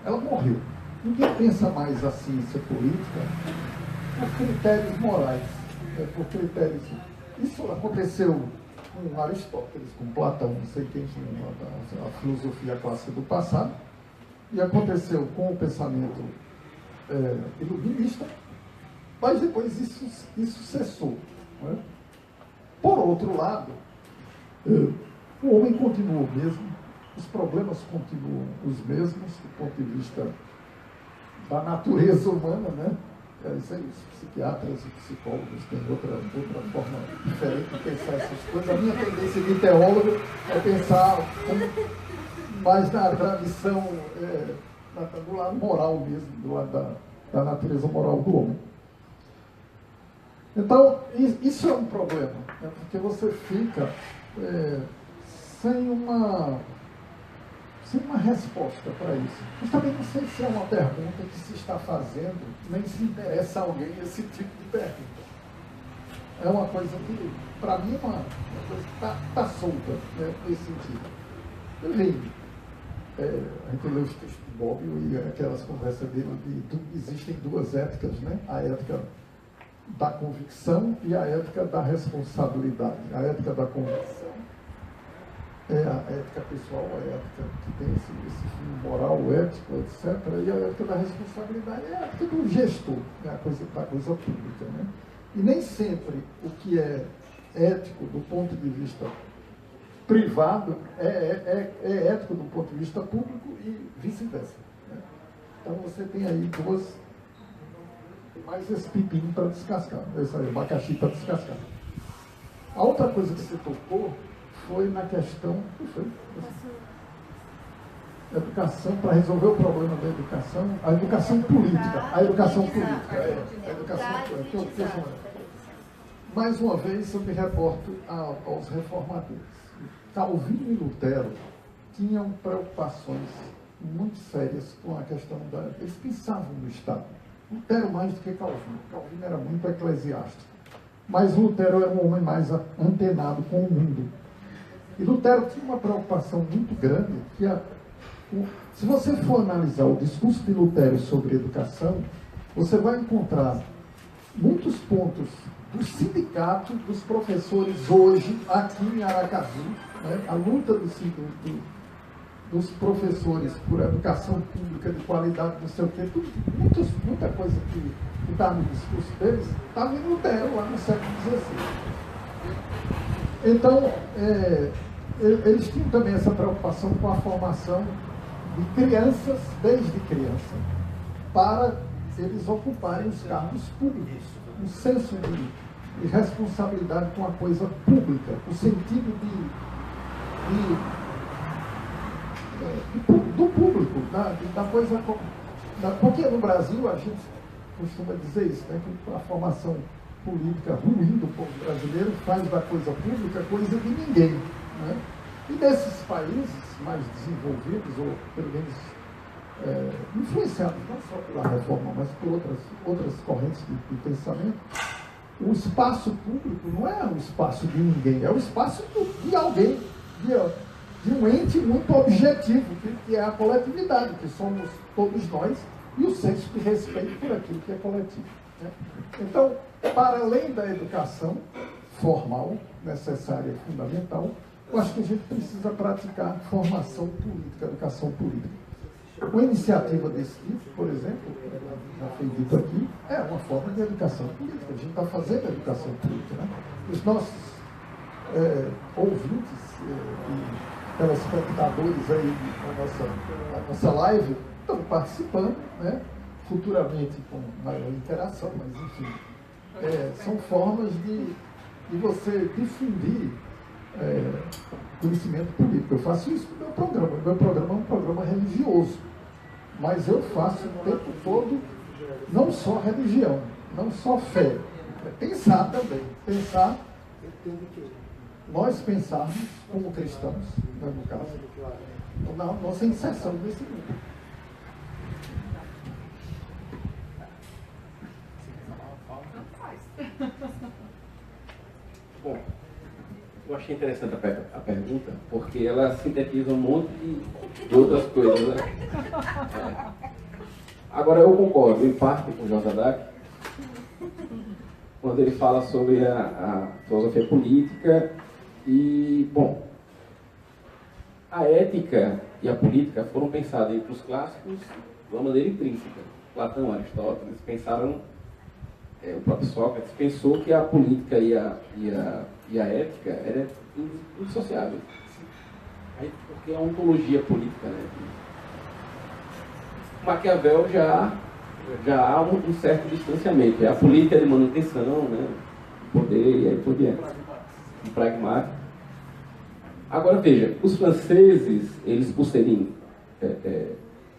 ela morreu. Ninguém pensa mais a ciência política por critérios morais, por critérios... Isso aconteceu com Aristóteles, com Platão, não sei quem tinha a filosofia clássica do passado, e aconteceu com o pensamento iluminista, mas depois isso cessou. Né? Por outro lado, o homem continua o mesmo, os problemas continuam os mesmos, do ponto de vista da natureza humana, né? Isso aí, os psiquiatras e psicólogos têm outra forma diferente de pensar essas coisas. A minha tendência de teólogo é pensar mais na tradição, do lado moral mesmo, do lado da natureza moral do homem. Então, isso é um problema, né? Porque você fica sem uma resposta para isso. Mas também não sei se é uma pergunta que se está fazendo, nem se interessa a alguém esse tipo de pergunta. É uma coisa que, para mim, é uma coisa que está solta, né, nesse sentido. Eu leio. A gente lê os textos de Bob e aquelas conversas dele existem duas éticas, né? A ética da convicção e a ética da responsabilidade. A ética da convicção é a ética pessoal, a ética que tem esse fim moral, ético, etc. E a ética da responsabilidade é a ética do gestor, é a coisa da coisa pública. Né? E nem sempre o que é ético do ponto de vista privado é ético do ponto de vista público e vice-versa. Né? Então você tem aí mais esse pepino para descascar, esse abacaxi para descascar. A outra coisa que você tocou foi na questão, educação, para resolver o problema da educação, a educação política. A educação política. A educação política. Mais uma vez, eu me reporto aos reformadores. Calvino e Lutero tinham preocupações muito sérias com a questão da... Eles pensavam no Estado. Lutero mais do que Calvino. Calvino era muito eclesiástico. Mas Lutero era um homem mais antenado com o mundo. E Lutero tinha uma preocupação muito grande, que se você for analisar o discurso de Lutero sobre educação, você vai encontrar muitos pontos do sindicato dos professores hoje, aqui em Aracaju, né, a luta dos professores por educação pública de qualidade, não sei o quê, muita coisa que está no discurso deles, estava em Lutero, lá no século XVI. Então, eles tinham também essa preocupação com a formação de crianças, desde criança, para eles ocuparem os cargos públicos, um senso de responsabilidade com a coisa pública, o sentido do público, da coisa. Porque no Brasil a gente costuma dizer isso, né, que a formação política ruim do povo brasileiro faz da coisa pública coisa de ninguém. Né? E nesses países mais desenvolvidos, ou pelo menos influenciados não só pela reforma, mas por outras correntes de pensamento, o espaço público não é um espaço de ninguém, é o espaço de alguém, de um ente muito objetivo, que é a coletividade, que somos todos nós, e o senso de respeito por aquilo que é coletivo. Né? Então, para além da educação formal, necessária e fundamental, eu acho que a gente precisa praticar formação política, educação política. Uma iniciativa desse tipo, por exemplo, já foi dito aqui, é uma forma de educação política. A gente está fazendo educação política. Né? Os nossos ouvintes e telespectadores aí da nossa live estão participando, né? Futuramente com maior interação, mas enfim, são formas de você difundir conhecimento político. Eu faço isso no meu programa. O meu programa é um programa religioso, mas eu faço o tempo todo não só religião, não só fé, pensar também, nós pensarmos como cristãos, né, no caso, na nossa inserção nesse mundo. Bom, eu achei interessante a pergunta, porque ela sintetiza um monte de outras coisas, né? Agora, eu concordo, em parte, com o Josadak, quando ele fala sobre a filosofia política e, bom, a ética e a política foram pensadas entre os clássicos de uma maneira intrínseca. Platão, Aristóteles pensaram, o próprio Sócrates pensou que a política e a ética eram indissociáveis. Porque a ontologia política, né? Maquiavel já há um certo distanciamento. É a política de manutenção, né? O poder e aí por diante. Um pragmático. Agora veja, os franceses, eles por serem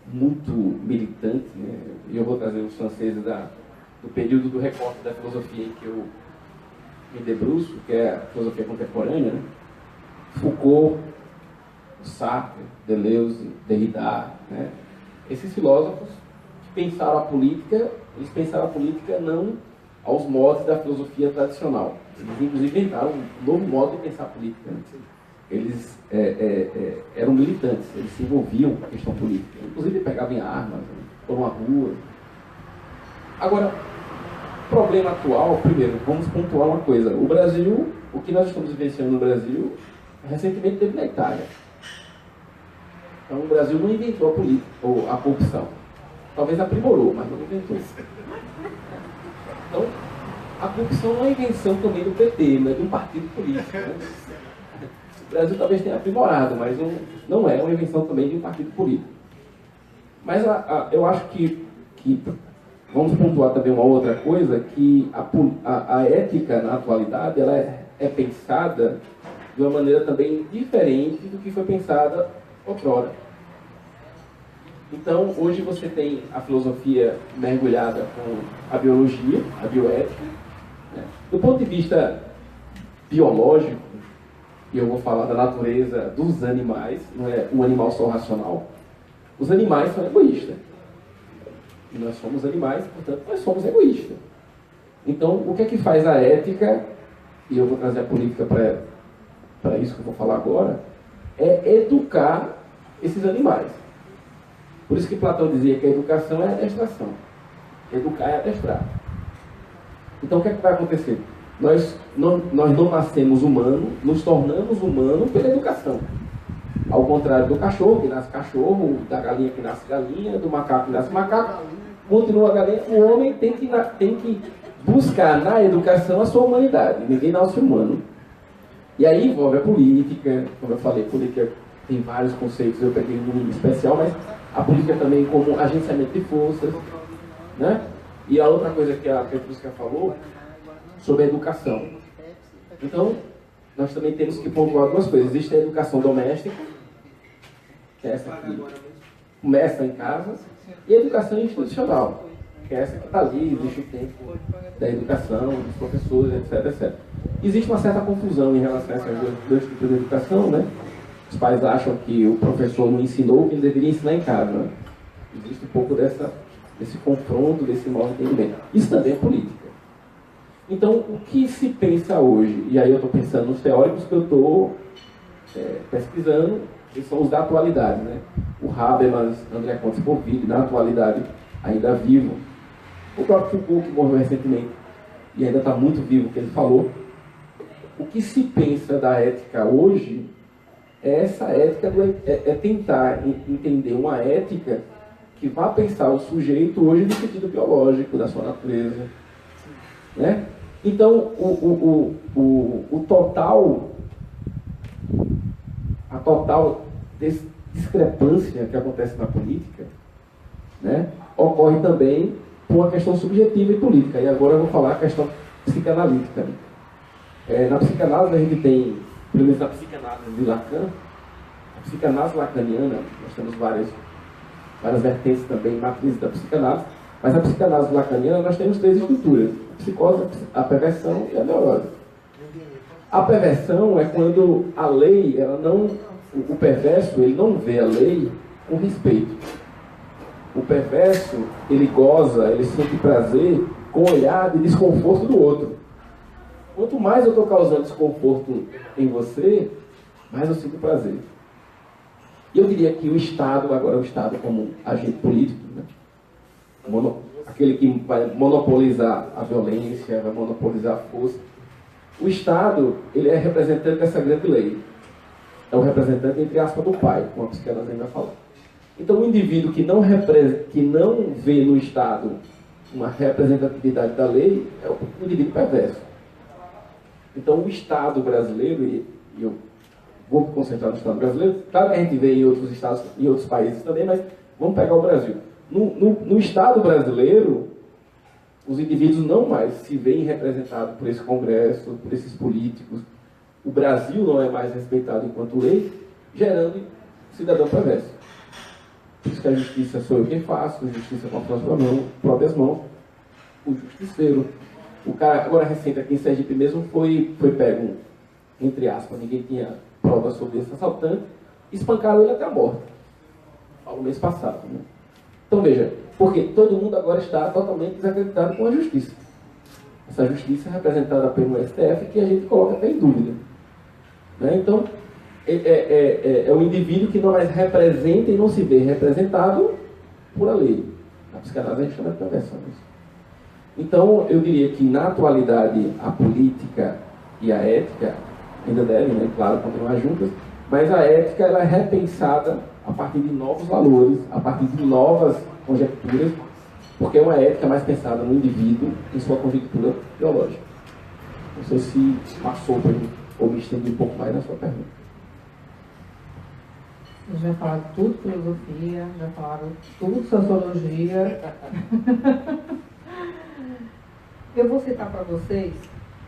muito militantes, né? E eu vou trazer os franceses do período do recorte da filosofia em que eu me debruço, que é a filosofia contemporânea, né? Foucault, Sartre, Deleuze, Derrida, né? Esses filósofos que pensaram a política, eles pensaram a política não aos modos da filosofia tradicional. Eles inclusive inventaram um novo modo de pensar a política. Né? Eles eram militantes, eles se envolviam com a questão política. Inclusive pegavam em armas, né? Por uma rua. Agora, o problema atual, primeiro, vamos pontuar uma coisa. O Brasil, o que nós estamos vivenciando no Brasil, recentemente teve na Itália. Então o Brasil não inventou a política, ou a corrupção. Talvez aprimorou, mas não inventou. Então, a corrupção não é invenção também do PT, não é de um partido político. Né? O Brasil talvez tenha aprimorado, mas não é uma invenção também de um partido político. Mas eu acho que vamos pontuar também uma outra coisa, que a ética na atualidade ela é pensada de uma maneira também diferente do que foi pensada outrora. Então, hoje você tem a filosofia mergulhada com a biologia, a bioética. Né? Do ponto de vista biológico, e eu vou falar da natureza dos animais, não é um animal só racional, os animais são egoístas. E nós somos animais, portanto, nós somos egoístas. Então, o que é que faz a ética, e eu vou trazer a política para isso que eu vou falar agora, é educar esses animais. Por isso que Platão dizia que a educação é a adestração. Educar é adestrar. Então o que é que vai acontecer? Nós não nascemos humanos, nos tornamos humanos pela educação. Ao contrário do cachorro, que nasce cachorro, da galinha que nasce galinha, do macaco que nasce macaco, continua a galinha. O homem tem que buscar na educação a sua humanidade. Ninguém nasce humano. E aí envolve a política, como eu falei, política tem vários conceitos, eu peguei um especial, mas a política também como agenciamento de forças, né? E a outra coisa que a Petrusca falou, sobre a educação. Então, nós também temos que pontuar duas coisas. Existe a educação doméstica, que é essa que começa em casa, e a educação institucional, que é essa que está ali, existe o tempo da educação, dos professores, etc, etc. Existe uma certa confusão em relação a essas duas tipos de educação, né? Os pais acham que o professor não ensinou o que ele deveria ensinar em casa, né? Existe um pouco desse confronto, desse mal entendimento. Isso também é política. Então, o que se pensa hoje, e aí eu estou pensando nos teóricos que eu estou pesquisando, que são os da atualidade, né? O Habermas, André Comte Porphyry, na atualidade, ainda vivo. O próprio Foucault, que morreu recentemente, e ainda está muito vivo, o que ele falou. O que se pensa da ética hoje é essa ética, é tentar entender uma ética que vá pensar o sujeito hoje no sentido biológico da sua natureza, né? Então, a total discrepância que acontece na política, né, ocorre também por uma questão subjetiva e política. E agora eu vou falar a questão psicanalítica. Na psicanálise a gente tem, pelo menos na psicanálise de Lacan, a psicanálise lacaniana, nós temos várias vertentes também, matrizes da psicanálise, mas a psicanálise lacaniana nós temos três estruturas: a psicose, a perversão e a neurose. A perversão é quando a lei, o perverso, ele não vê a lei com respeito. O perverso, ele goza, ele sente prazer com o olhar de desconforto do outro. Quanto mais eu estou causando desconforto em você, mais eu sinto prazer. E eu diria que o Estado, agora o Estado como agente político, né? Aquele que vai monopolizar a violência, vai monopolizar a força. O Estado, ele é representante dessa grande lei. É o representante, entre aspas, do pai, como a psicanálise vai falar. Então, o indivíduo que não vê no Estado uma representatividade da lei é o indivíduo perverso. Então, o Estado brasileiro, e eu vou me concentrar no Estado brasileiro, claro que a gente vê em outros estados e outros países também, mas vamos pegar o Brasil. No Estado brasileiro, os indivíduos não mais se veem representados por esse Congresso, por esses políticos. O Brasil não é mais respeitado enquanto lei, gerando cidadão perverso. Por isso que a justiça sou eu quem faço, a justiça com as próprias mãos. O justiceiro. O cara, agora recente aqui em Sergipe mesmo, foi pego, entre aspas, ninguém tinha prova sobre esse assaltante, espancaram ele até a morte. Ao mês passado, né? Então veja, porque todo mundo agora está totalmente desacreditado com a justiça. Essa justiça é representada pelo STF, que a gente coloca até em dúvida. Né? Então, é o indivíduo que não mais representa e não se vê representado por a lei. Na psicanálise a gente chama de perversão. Então, eu diria que na atualidade a política e a ética ainda devem, né, claro, continuar juntas, mas a ética ela é repensada a partir de novos valores, a partir de novas conjecturas, porque é uma ética mais pensada no indivíduo em sua conjectura biológica. Não sei se passou para mim, ou me estendi um pouco mais na sua pergunta. Já falaram tudo filosofia, já falaram tudo sociologia. Eu vou citar para vocês,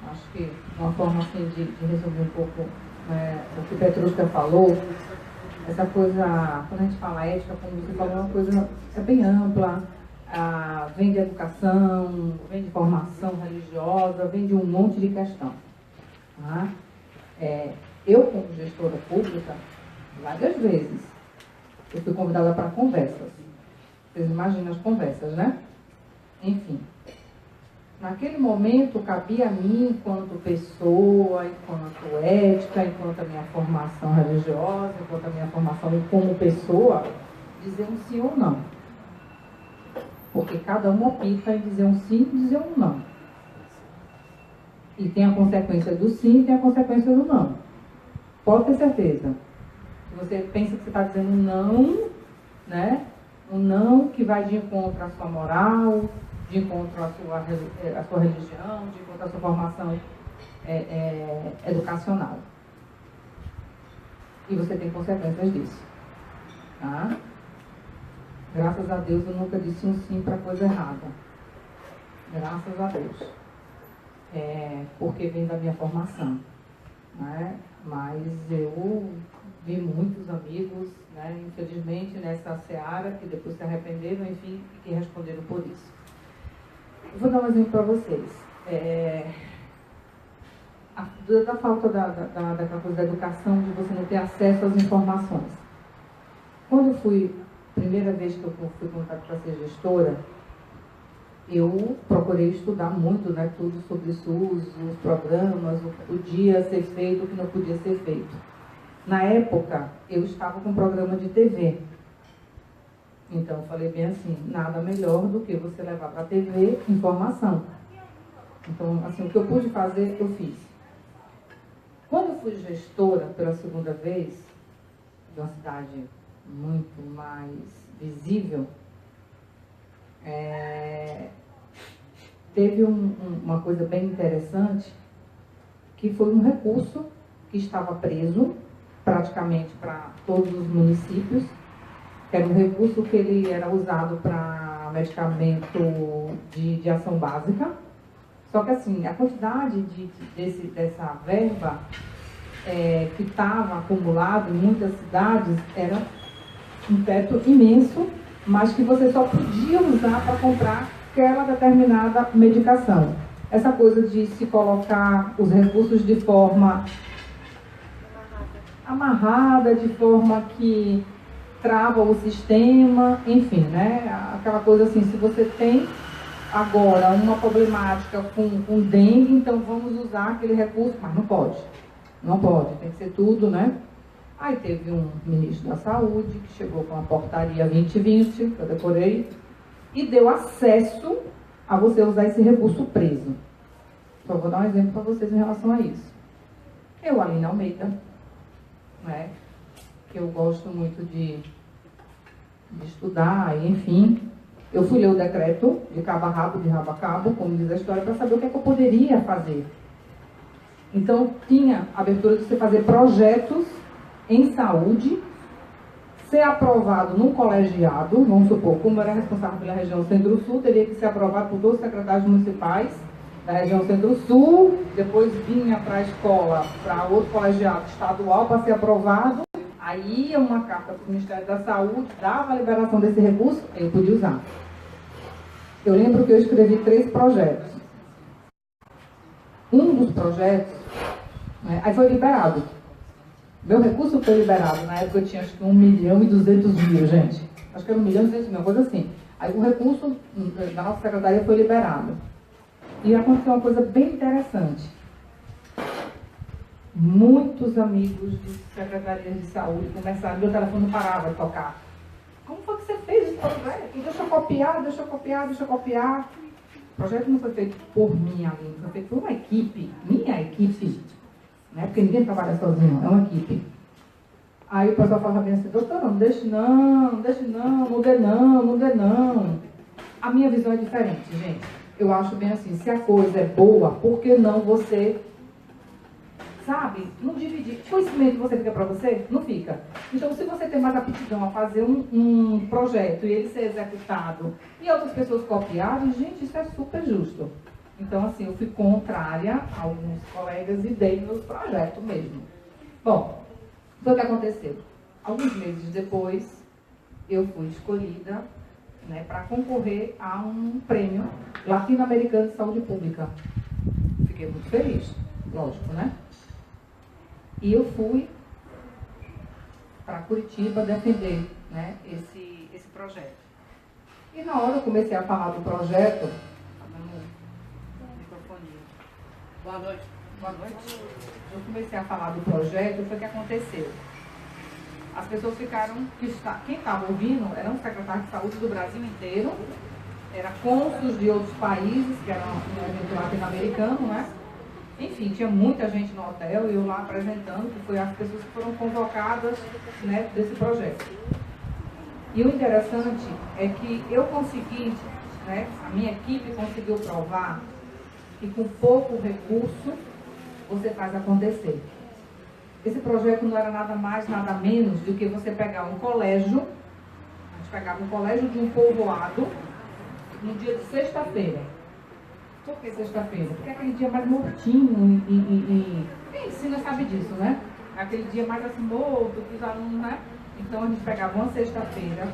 acho que uma forma assim de resumir um pouco o que Petrusca falou. Essa coisa, quando a gente fala ética, como você falou, é uma coisa bem ampla, vem de educação, vem de formação religiosa, vem de um monte de questão. Tá? Eu, como gestora pública, várias vezes, eu fui convidada para conversas. Vocês imaginam as conversas, né? Enfim. naquele momento cabia a mim, enquanto pessoa, enquanto ética, enquanto a minha formação religiosa, enquanto a minha formação como pessoa, dizer um sim ou não. Porque cada um opta em dizer um sim e dizer um não. E tem a consequência do sim e tem a consequência do não. Pode ter certeza. Se você pensa que você está dizendo um não, né? Um não que vai de encontro à sua moral, de encontro à sua religião, de encontro à sua formação educacional. E você tem consequências disso. Tá? Graças a Deus eu nunca disse um sim para coisa errada. Graças a Deus. Porque vem da minha formação. Né? Mas eu vi muitos amigos, né, infelizmente, nessa seara, que depois se arrependeram, enfim, e que responderam por isso. Eu vou dar um exemplo para vocês. Da falta daquela coisa da educação, de você não ter acesso às informações. Quando eu fui, primeira vez que eu fui convidada para ser gestora, eu procurei estudar muito, né, tudo sobre SUS, os programas, o que podia ser feito, o que não podia ser feito. Na época, eu estava com um programa de TV. Então, eu falei bem assim, nada melhor do que você levar para a TV informação. Então, assim, o que eu pude fazer, eu fiz. Quando eu fui gestora pela segunda vez, de uma cidade muito mais visível, teve uma coisa bem interessante, que foi um recurso que estava preso praticamente para todos os municípios, que era um recurso que ele era usado para medicamento de ação básica. Só que assim, a quantidade dessa verba que estava acumulada em muitas cidades era um teto imenso, mas que você só podia usar para comprar aquela determinada medicação. Essa coisa de se colocar os recursos de forma amarrada, de forma que trava o sistema, enfim, né? Aquela coisa assim, se você tem agora uma problemática com dengue, então vamos usar aquele recurso, mas não pode. Não pode, tem que ser tudo, né? Aí teve um ministro da Saúde que chegou com a portaria 2020, que eu decorei, e deu acesso a você usar esse recurso preso. Só vou dar um exemplo para vocês em relação a isso. Eu, Aline Almeida, né, que eu gosto muito de estudar, enfim, eu fui ler o decreto de cabo a rabo, de rabo a cabo, como diz a história, para saber o que é que eu poderia fazer. Então, tinha a abertura de você fazer projetos em saúde, ser aprovado num colegiado, vamos supor, como era responsável pela região Centro-Sul, teria que ser aprovado por 12 secretários municipais da região Centro-Sul, depois vinha para a escola, para outro colegiado estadual para ser aprovado, aí ia uma carta para o Ministério da Saúde, dava a liberação desse recurso, eu podia usar. Eu lembro que eu escrevi 3 projetos. Um dos projetos, né, aí foi liberado. Meu recurso foi liberado. Na época eu tinha acho que 1.200.000, gente. Acho que era 1.200.000, coisa assim. Aí o recurso da nossa secretaria foi liberado. E aconteceu uma coisa bem interessante. Muitos amigos de secretarias de saúde começaram, meu telefone não parava de tocar. Como foi que você fez isso? Deixa eu copiar, deixa eu copiar, deixa eu copiar. O projeto não foi feito por mim, Aline, foi feito por uma equipe, minha equipe. Né? Porque ninguém trabalha sozinho, é uma equipe. Aí o pessoal falava bem assim, doutora, não deixe não, não dê não. A minha visão é diferente, gente. Eu acho bem assim, se a coisa é boa, por que não você, sabe, não dividir? O conhecimento que você fica para você, não fica. Então, se você tem mais aptidão a fazer um projeto e ele ser executado e outras pessoas copiarem, gente, isso é super justo. Então, assim, eu fui contrária a alguns colegas e dei meus projetos mesmo. Bom, foi o que aconteceu. Alguns meses depois, eu fui escolhida, né, para concorrer a um prêmio latino-americano de saúde pública. Fiquei muito feliz, lógico, né? E eu fui para Curitiba defender, né, esse projeto. E na hora eu comecei a falar do projeto, Boa noite. Boa noite. Eu comecei a falar do projeto, foi o que aconteceu. As pessoas ficaram, quem estava ouvindo eram os secretários de saúde do Brasil inteiro, era cônsules de outros países, que eram um evento latino-americano, né? Enfim, tinha muita gente no hotel e eu lá apresentando, que foi as pessoas que foram convocadas, né, desse projeto. E o interessante é que eu consegui, né, a minha equipe conseguiu provar que com pouco recurso você faz acontecer. Esse projeto não era nada mais, nada menos do que você pegar um colégio, a gente pegava um colégio de um povoado no dia de sexta-feira. Por que sexta-feira? Porque é aquele dia mais mortinho e quem ensina sabe disso, né? É aquele dia mais assim morto que os alunos, né? Então a gente pegava uma sexta-feira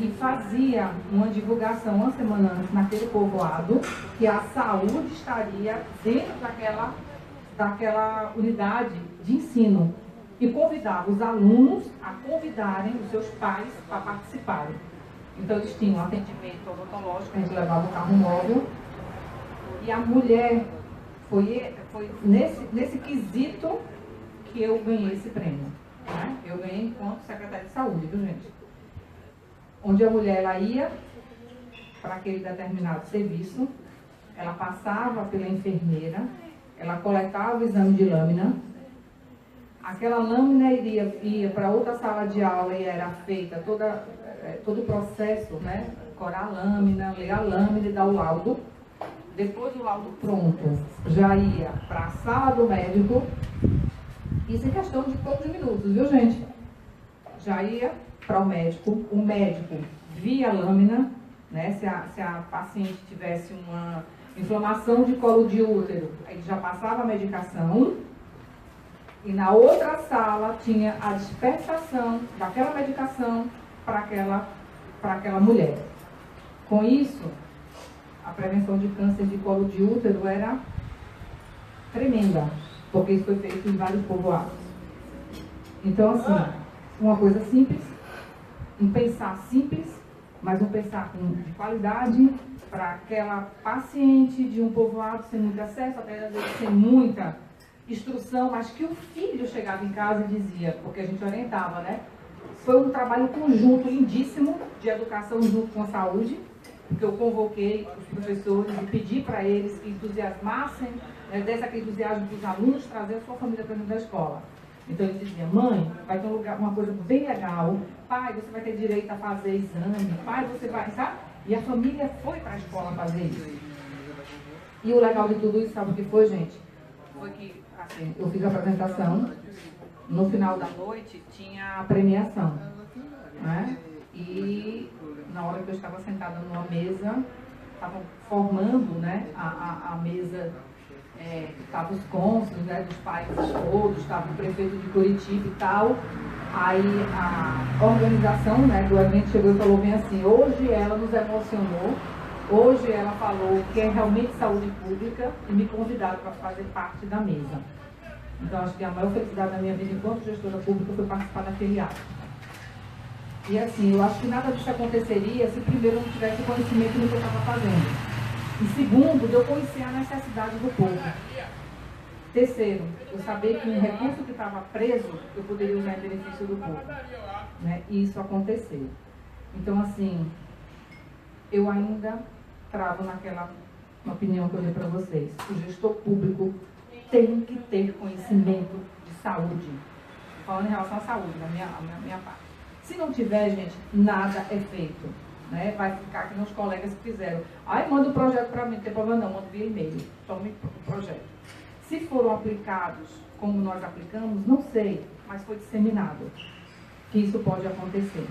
e fazia uma divulgação uma semana antes naquele povoado que a saúde estaria dentro daquela unidade de ensino e convidava os alunos a convidarem os seus pais para participarem. Então eles tinham um atendimento odontológico, a gente levava o carro móvel e a mulher foi nesse quesito que eu ganhei esse prêmio, né? Eu ganhei enquanto secretária de saúde, viu, gente? Onde a mulher ela ia para aquele determinado serviço, ela passava pela enfermeira, ela coletava o exame de lâmina, aquela lâmina ia para outra sala de aula e era feita todo o processo, né? Corar a lâmina, ler a lâmina e dar o laudo. Depois do laudo pronto, já ia para a sala do médico, isso em questão de poucos minutos, viu, gente? Já ia para o médico via a lâmina, né? Se a paciente tivesse uma inflamação de colo de útero, ele já passava a medicação e na outra sala tinha a dispersação daquela medicação para aquela mulher. Com isso, a prevenção de câncer de colo de útero era tremenda, porque isso foi feito em vários povoados. Então, assim, uma coisa simples, um pensar simples, mas um pensar de qualidade para aquela paciente de um povoado sem muito acesso, até às vezes sem muita instrução, mas que o filho chegava em casa e dizia, porque a gente orientava, né? Foi um trabalho conjunto, lindíssimo, de educação junto com a saúde, porque eu convoquei os professores e pedi para eles que entusiasmassem, né, desse aquele entusiasmo para os alunos, trazer a sua família para dentro da escola. Então eles diziam, mãe, vai ter um lugar, uma coisa bem legal, pai, você vai ter direito a fazer exame, pai, você vai, sabe? E a família foi para a escola fazer isso. E o legal de tudo isso, sabe o que foi, gente? Foi que, assim, eu fiz a apresentação, no final da noite tinha a premiação, né? E na hora que eu estava sentada numa mesa, estavam formando, né, a mesa, estavam os cônsules, né, dos países todos, estava o prefeito de Curitiba e tal. Aí a organização, né, do evento chegou e falou bem assim, hoje ela nos emocionou, hoje ela falou que é realmente saúde pública e me convidaram para fazer parte da mesa. Então acho que a maior felicidade da minha vida enquanto gestora pública foi participar daquele ato. E assim, eu acho que nada disso aconteceria se primeiro eu não tivesse conhecimento do que eu estava fazendo. E segundo, de eu conhecer a necessidade do povo. Terceiro, eu saber que um recurso que estava preso, eu poderia usar em benefício do povo. Né? E isso aconteceu. Então, assim, eu ainda travo naquela opinião que eu dei para vocês. O gestor público tem que ter conhecimento de saúde. Falando em relação à saúde, na minha parte. Se não tiver, gente, nada é feito. Né? Vai ficar que nos colegas que fizeram. Aí manda o projeto para mim, não tem problema não, manda via e-mail. Tome o projeto. Se foram aplicados como nós aplicamos, não sei, mas foi disseminado que isso pode acontecer.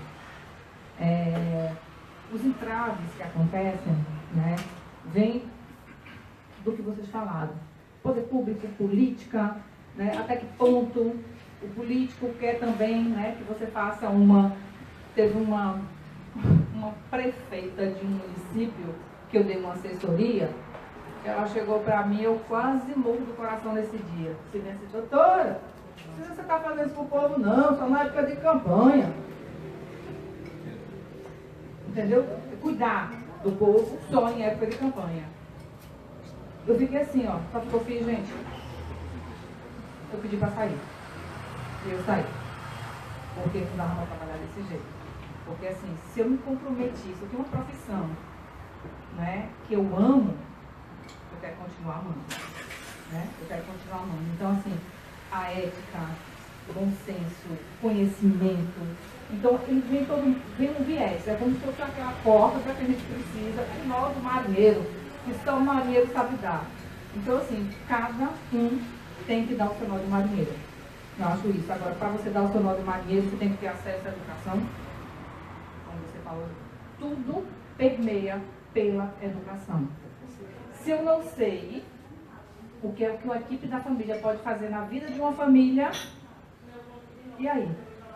Os entraves que acontecem, né, vêm do que vocês falaram. Poder público, política, né, até que ponto o político quer também, né, que você faça Teve uma prefeita de um município que eu dei uma assessoria. Ela chegou para mim, eu quase morro do coração nesse dia. Você disse assim, doutora, não precisa você estar fazendo isso pro povo não, só na época de campanha. Entendeu? Cuidar do povo só em época de campanha. Eu fiquei assim, ó, sabe o que eu fiz, gente? Eu pedi para sair. E eu saí. Porque não dava para trabalhar desse jeito. Porque assim, se eu me comprometi, se eu tenho uma profissão, né, que eu amo, eu quero continuar amando. Né? Eu quero continuar amando. Então, assim, a ética, o bom senso, conhecimento. Então, ele vem um viés. É como se fosse aquela porta para que a gente precisa, que nós, o marinheiro, que só o marinheiro sabe dar. Então, assim, cada um tem que dar o seu nó de marinheiro. Eu acho isso. Agora, para você dar o seu nó de marinheiro, você tem que ter acesso à educação. Como você falou, tudo permeia pela educação. Se eu não sei o que é que uma equipe da família pode fazer na vida de uma família, e aí?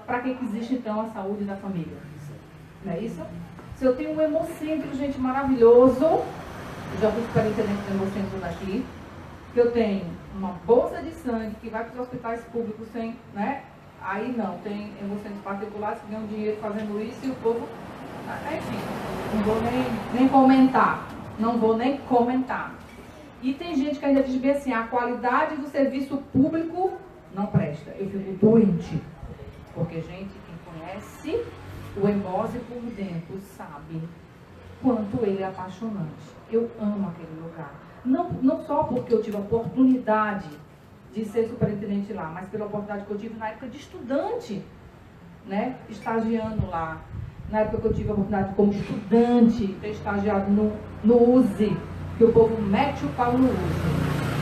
Para que existe, então, a saúde da família? Não é isso? Se eu tenho um hemocentro, gente, maravilhoso, eu já fui superintendente do hemocentro daqui, que eu tenho uma bolsa de sangue que vai para os hospitais públicos sem, né? Aí não, tem hemocentros particulares que ganham dinheiro fazendo isso e o povo, enfim, não vou nem comentar. Não vou nem comentar. E tem gente que ainda diz bem assim, a qualidade do serviço público não presta. Eu fico doente. Porque, gente, quem conhece o Embose por dentro sabe quanto ele é apaixonante. Eu amo aquele lugar. Não só porque eu tive a oportunidade de ser superintendente lá, mas pela oportunidade que eu tive na época de estudante, né? Estagiando lá. Na época que eu tive a oportunidade como estudante, ter estagiado no USE, que o povo mete o pau no USE,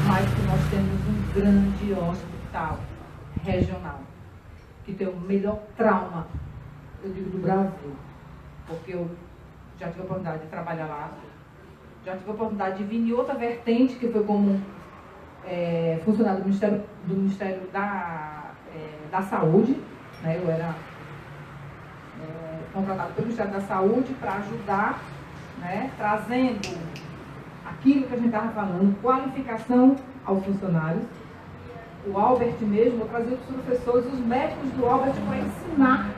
mas que nós temos um grande hospital regional, que tem o melhor trauma, eu digo, do Brasil, porque eu já tive a oportunidade de trabalhar lá, já tive a oportunidade de vir em outra vertente, que foi como funcionário do Ministério da Saúde, né? Eu era contratado pelo Ministério da Saúde para ajudar, né, trazendo aquilo que a gente estava falando, qualificação aos funcionários. O Albert mesmo, eu trazia os professores, os médicos do Albert para ensinar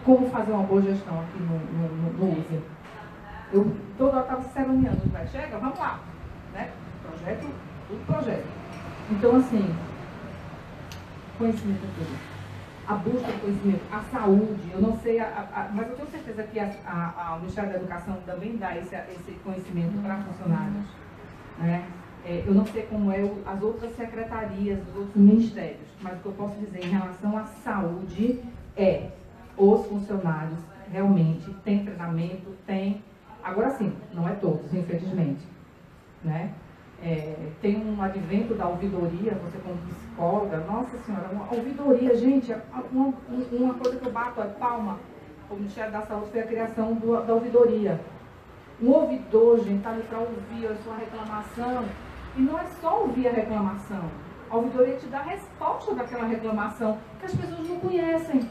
como fazer uma boa gestão aqui no USE. Eu toda hora estava cerimoniando, chega, vamos lá, né? Projeto, tudo projeto. Então, assim, conhecimento é tudo. A busca do conhecimento, a saúde, eu não sei, mas eu tenho certeza que o Ministério da Educação também dá esse conhecimento para funcionários. Né? Eu não sei como é as outras secretarias, os outros ministérios, mas o que eu posso dizer em relação à saúde é os funcionários realmente têm treinamento, têm. Agora sim, não é todos, infelizmente. Né? Tem um advento da ouvidoria, você como psicóloga, nossa senhora, uma ouvidoria, gente, uma coisa que eu bato a palma, o Ministério da Saúde foi a criação da ouvidoria. Um ouvidor, gente, está ali para ouvir a sua reclamação, e não é só ouvir a reclamação, a ouvidoria te dá a resposta daquela reclamação, que as pessoas não conhecem.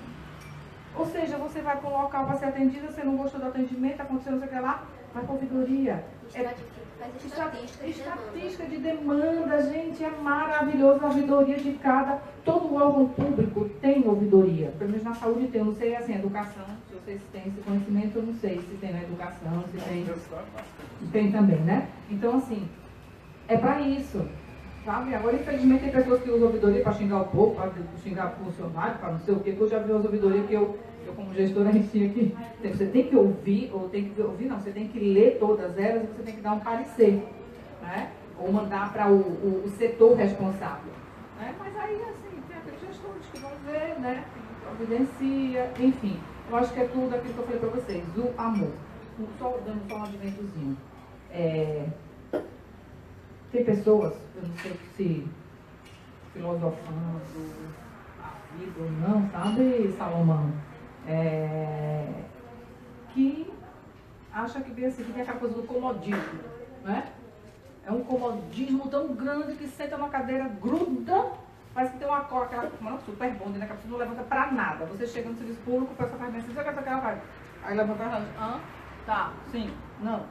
Ou seja, você vai para um local para ser atendida, você não gostou do atendimento, aconteceu não sei o que lá, vai para a ouvidoria. Estatística de demanda, gente, é maravilhoso. A ouvidoria de todo órgão público tem ouvidoria. Pelo menos na saúde tem, eu não sei assim, educação, se vocês têm esse conhecimento, eu não sei se tem na educação, se tem. Tem também, né? Então, assim, é para isso. Sabe? Agora, infelizmente, tem pessoas que usam ouvidoria para xingar o povo, para xingar o funcionário, para não sei o quê, que eu já vi as ouvidorias que eu como gestora, a gente tinha que. Você tem que ouvir, ou tem que ouvir, não, você tem que ler todas elas e você tem que dar um parecer, né? Ou mandar para o setor responsável. Né? Mas aí, assim, tem aqueles gestores que vão ver, né? Providencia, enfim. Eu acho que é tudo aquilo que eu falei para vocês, o amor. Dando só um adventozinho. Tem pessoas, eu não sei se filosofando a vida ou não, sabe, Salomão? Que acha que vem assim, que tem aquela coisa do comodismo, né? É um comodismo tão grande que senta na cadeira, gruda, parece que tem uma cola, aquela super bonde, né? Que a pessoa não levanta pra nada. Você chega no serviço público, o pessoal faz bem assim, sabe o que ela faz? Aí levanta a mão, tá, sim, não,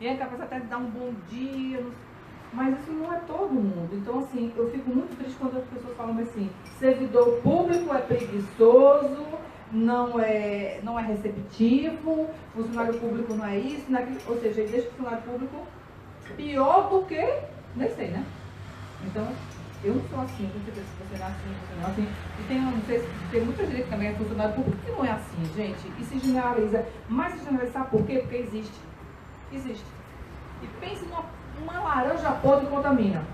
E aí a pessoa até dá um bom dia, mas isso não é todo mundo. Então, assim, eu fico muito triste quando as pessoas falam assim, servidor público é preguiçoso, não é receptivo, funcionário público não é isso, não é aquilo. Ou seja, ele deixa o funcionário público pior do que, nem sei, né? Então, eu não sou assim, não sei se você não é assim, você não é assim. E tem, não sei, tem muita gente que também é funcionário público que não é assim, gente. E se generaliza. Mas se generaliza, sabe por quê? Porque existe. Existe. E pense numa laranja podre contamina.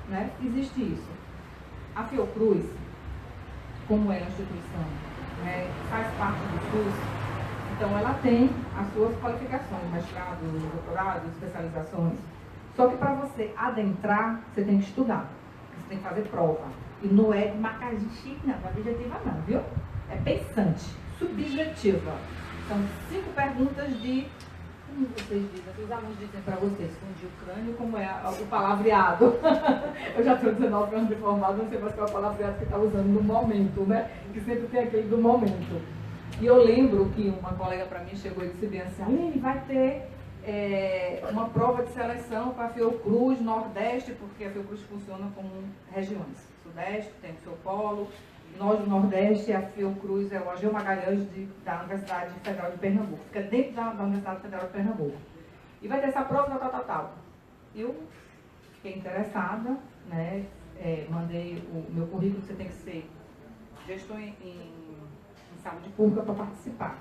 Né? Existe isso. A Fiocruz, como é a instituição, né, faz parte do SUS, então ela tem as suas qualificações, mestrado, doutorado, especializações. Só que para você adentrar, você tem que estudar. Você tem que fazer prova. E não é marcadinha chique, não, não é objetiva não, viu? É pensante, subjetiva. São 5 perguntas de, como vocês dizem, os alunos dizem para vocês, fundir o crânio, como é o palavreado. Eu já estou 19 anos de formado, não sei mais qual é o palavreado que está usando no momento, né? Que sempre tem aquele do momento. E eu lembro que uma colega para mim chegou e disse bem assim, Aline, vai ter uma prova de seleção para a Fiocruz Nordeste, porque a Fiocruz funciona como regiões. Sudeste tem o seu polo, nós do Nordeste, a Fiocruz é o Ageu Magalhães da Universidade Federal de Pernambuco, fica dentro da Universidade Federal de Pernambuco. E vai ter essa prova tal. Eu fiquei interessada, né, mandei o meu currículo, você tem que ser gestor em saúde pública para participar.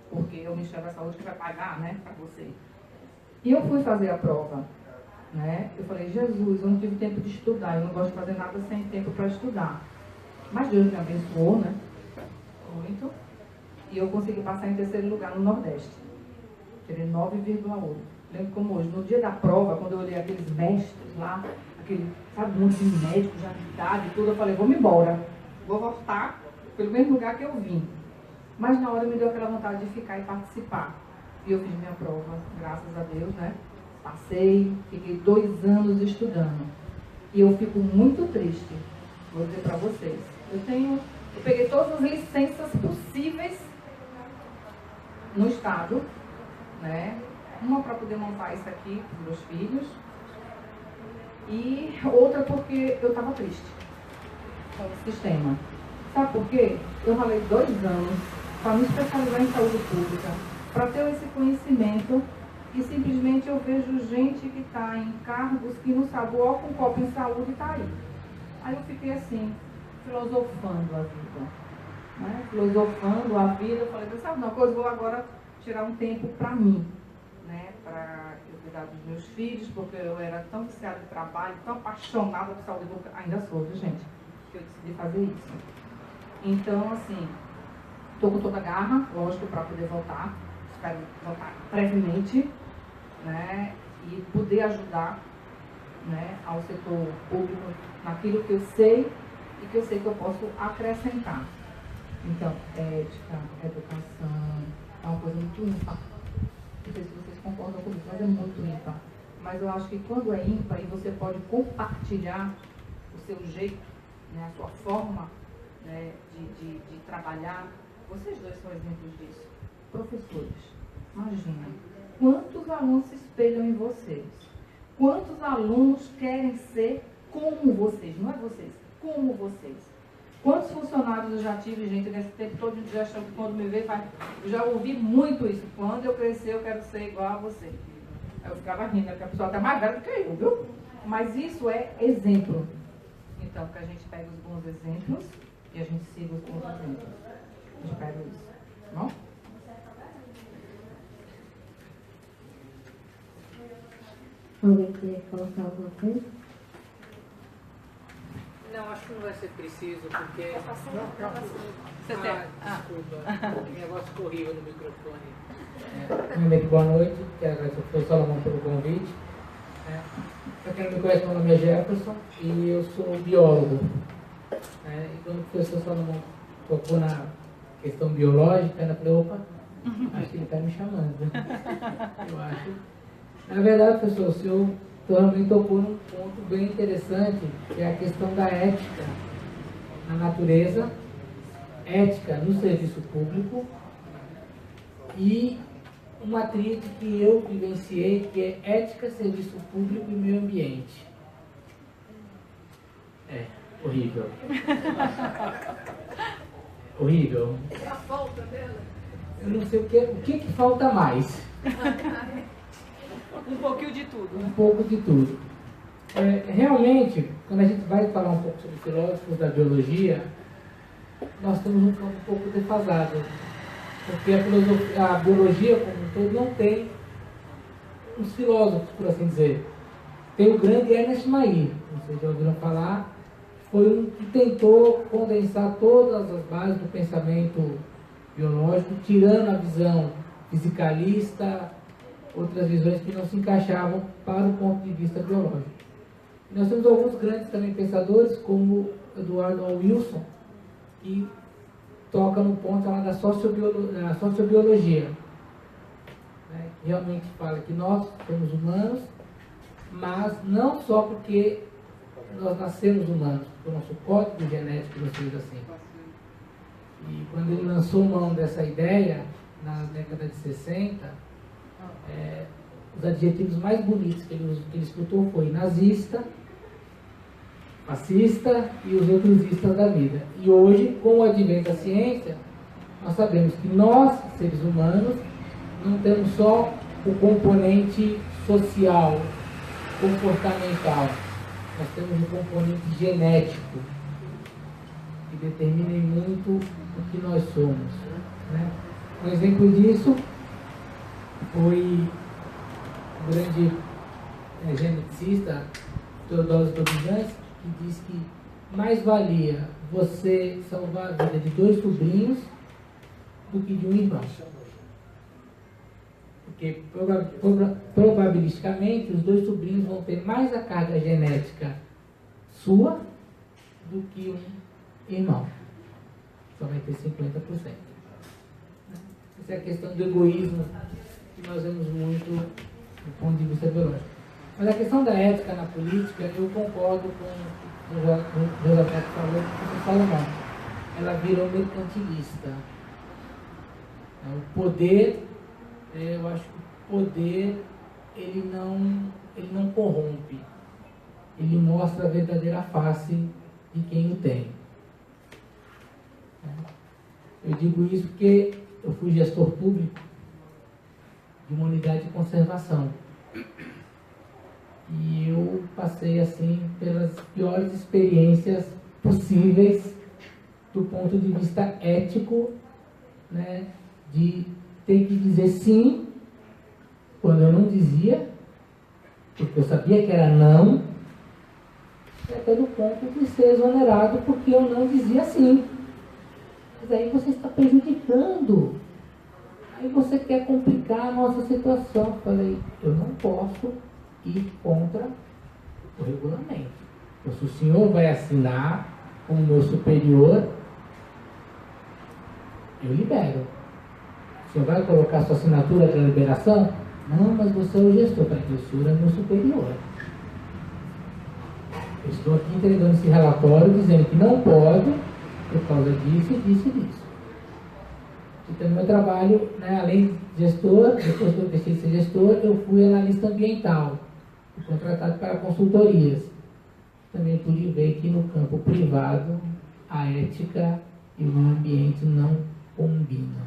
Porque é o Ministério da Saúde que vai pagar, né, para você. E eu fui fazer a prova, né? Eu falei, Jesus, eu não tive tempo de estudar, eu não gosto de fazer nada sem tempo para estudar. Mas Deus me abençoou, né? Muito. E eu consegui passar em 3º lugar no Nordeste. Tirei 9,8. Lembro como hoje, no dia da prova, quando eu olhei aqueles mestres lá, aquele, sabe, um monte de médico já de idade e tudo, eu falei, vou-me embora. Vou voltar pelo mesmo lugar que eu vim. Mas na hora me deu aquela vontade de ficar e participar. E eu fiz minha prova, graças a Deus, né? Passei, fiquei 2 anos estudando. E eu fico muito triste, vou dizer para vocês. Eu peguei todas as licenças possíveis no estado, né? Uma para poder montar isso aqui para os meus filhos. E outra porque eu estava triste com o sistema. Sabe por quê? Eu ralei 2 anos para me especializar em saúde pública, para ter esse conhecimento, e simplesmente eu vejo gente que está em cargos que não sabe, ó, com um copo em saúde e está aí. Aí eu fiquei assim, filosofando a vida. Né? Filosofando a vida, eu falei, sabe uma coisa, vou agora tirar um tempo para mim, né? Para eu cuidar dos meus filhos, porque eu era tão viciada de trabalho, tão apaixonada por saúde pública, ainda sou, viu, gente? Que eu decidi fazer isso. Então, assim, estou com toda a garra, lógico, para poder voltar. Espero voltar brevemente, né? E poder ajudar, né, ao setor público naquilo que eu sei e que eu sei que eu posso acrescentar. Então, ética, educação, é uma coisa muito ímpar. Não sei se vocês concordam comigo, mas é muito ímpar. Mas eu acho que quando é ímpar e você pode compartilhar o seu jeito, né, a sua forma, né, de trabalhar, vocês dois são exemplos disso. Professores, imagina, quantos alunos se espelham em vocês? Quantos alunos querem ser como vocês? Não é vocês, como vocês. Quantos funcionários eu já tive, gente, nesse tempo todo de gestão, que quando me veio, eu já ouvi muito isso. Quando eu crescer, eu quero ser igual a você. Aí eu ficava rindo, porque a pessoa está mais velha do que eu, viu? Mas isso é exemplo. Então, que a gente pega os bons exemplos e a gente siga os bons exemplos. A gente pega isso, tá bom? Alguém queria colocar alguma coisa? Não, acho que não vai ser preciso, porque... Você tem? Desculpa, o negócio correu no microfone. Primeiramente, boa noite. Quero agradecer ao professor Salomão pelo convite. Para quem não me conhece, meu nome é Jefferson e eu sou biólogo. E quando o professor Salomão tocou na questão biológica, eu falei, opa, acho que ele está me chamando. Eu acho. Na verdade, professor, o senhor também tocou num ponto bem interessante, que é a questão da ética na natureza, ética no serviço público e uma tríade que eu vivenciei, que é ética, serviço público e meio ambiente. É, horrível. Horrível. A falta dela. Eu não sei o que falta mais. Um pouquinho de tudo, né? Um pouco de tudo. Realmente, quando a gente vai falar um pouco sobre filósofos da biologia, nós temos um campo um pouco defasado. Porque a biologia, como um todo, não tem uns filósofos, por assim dizer. Tem o grande Ernest Mayr, vocês já ouviram falar, foi um que tentou condensar todas as bases do pensamento biológico, tirando a visão fisicalista, outras visões que não se encaixavam para o ponto de vista biológico. E nós temos alguns grandes também pensadores, como Eduardo Wilson, que toca no ponto lá da sociobiologia. Né? Realmente fala que nós somos humanos, mas não só porque nós nascemos humanos, porque o nosso código genético nos fez assim. E quando ele lançou mão dessa ideia, na década de 60, os adjetivos mais bonitos que ele escutou foi nazista, fascista e os outros istas da vida. E hoje, com o advento da ciência, nós sabemos que nós, seres humanos, não temos só o componente social, comportamental, nós temos um componente genético que determina muito o que nós somos. Né? Um exemplo disso foi o grande geneticista Theodore Dobzhansky, que diz que mais valia você salvar a vida de 2 sobrinhos do que de um irmão. Porque probabilisticamente os 2 sobrinhos vão ter mais a carga genética sua do que um irmão. Só vai ter 50%. Essa é a questão do egoísmo que nós vemos muito do ponto de vista biológico. Mas a questão da ética na política, eu concordo com o que o Roberto falou, com o Salomão. Ela virou mercantilista. O poder, eu acho que o poder, ele não corrompe. Ele mostra a verdadeira face de quem o tem. Eu digo isso porque eu fui gestor público de uma unidade de conservação. E eu passei, assim, pelas piores experiências possíveis do ponto de vista ético, né, de ter que dizer sim quando eu não dizia, porque eu sabia que era não, até do ponto de ser exonerado porque eu não dizia sim. Mas aí você está prejudicando. Aí você quer complicar a nossa situação. Eu falei, eu não posso ir contra o regulamento. Se o senhor vai assinar como meu superior, eu libero. O senhor vai colocar sua assinatura para liberação? Não, mas você é o gestor. Para que o senhor é meu superior. Eu estou aqui entregando esse relatório dizendo que não pode, por causa disso e disso e disso. Então, no meu trabalho, né, além de gestor, depois que eu deixei de ser gestor, eu fui analista ambiental, contratado para consultorias. Também pude ver que no campo privado a ética e o meio ambiente não combinam.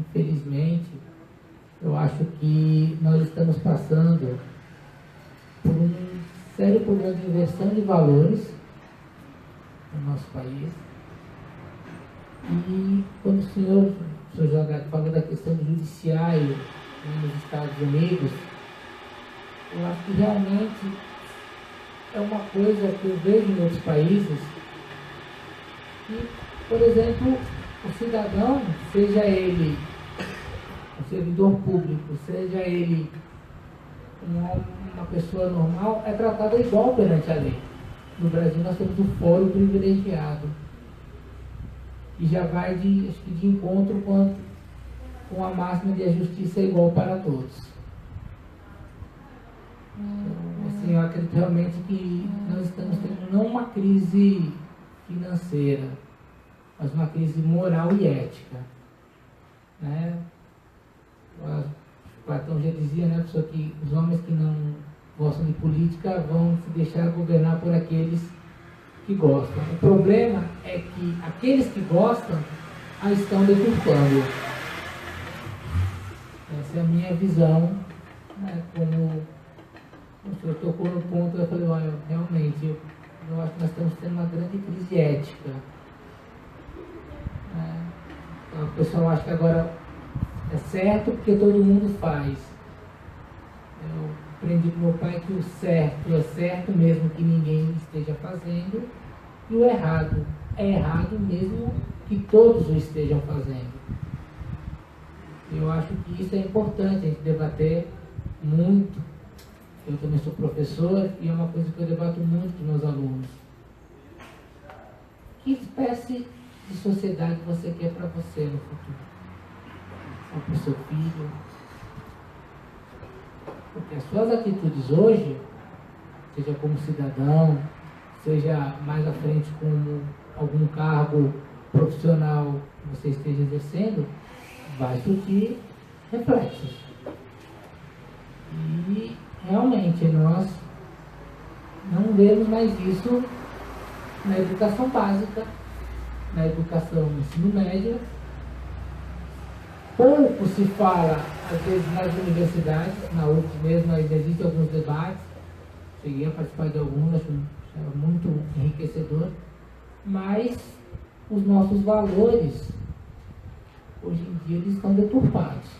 Infelizmente, eu acho que nós estamos passando por um sério problema de inversão de valores no nosso país. E quando o senhor Jogado falou da questão do judiciário nos Estados Unidos, eu acho que realmente é uma coisa que eu vejo em outros países que, por exemplo, o cidadão, seja ele um servidor público, seja ele uma pessoa normal, é tratada igual perante a lei. No Brasil nós temos o fórum privilegiado, que já vai de encontro com a máxima de a justiça é igual para todos. Então, assim, eu acredito realmente que nós estamos tendo não uma crise financeira, mas uma crise moral e ética. Né? Platão já dizia, né, pessoa, que os homens que não gostam de política vão se deixar governar por aqueles que gostam. O problema é que aqueles que gostam a estão deturpando. Essa é a minha visão, né, como o senhor tocou no ponto, eu falei, olha, realmente, eu acho que nós estamos tendo uma grande crise ética. O pessoal acha que agora é certo porque todo mundo faz. Eu aprendi com meu pai que o certo é certo mesmo que ninguém esteja fazendo, e o errado é errado mesmo que todos o estejam fazendo. Eu acho que isso é importante, a gente debater muito. Eu também sou professor e é uma coisa que eu debato muito com meus alunos. Que espécie de sociedade você quer para você no futuro? Ou para o seu filho? Porque as suas atitudes hoje, seja como cidadão, seja mais à frente como algum cargo profissional que você esteja exercendo, vai surtir reflexos. E realmente nós não vemos mais isso na educação básica, na educação no ensino médio. Pouco se fala, às vezes, nas universidades, na UFS mesmo, ainda existem alguns debates, cheguei a participar de alguns, acho muito enriquecedor, mas os nossos valores, hoje em dia, eles estão deturpados.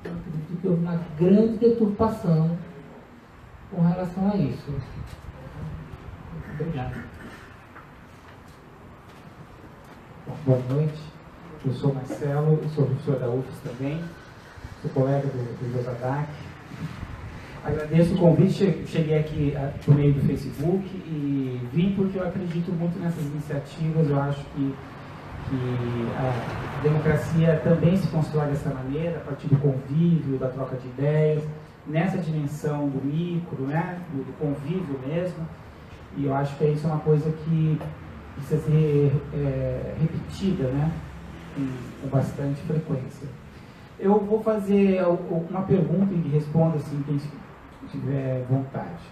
Eu acredito que houve uma grande deturpação com relação a isso. Muito obrigado. Bom, boa noite, eu sou Marcelo, eu sou professor da UFS também, sou colega do Josadac. Agradeço o convite, cheguei aqui por meio do Facebook e vim porque eu acredito muito nessas iniciativas. Eu acho que a democracia também se constrói dessa maneira, a partir do convívio, da troca de ideias, nessa dimensão do micro, né, do convívio mesmo. E eu acho que isso é uma coisa que precisa ser repetida, né, com bastante frequência. Eu vou fazer uma pergunta e respondo assim, quem tiver vontade.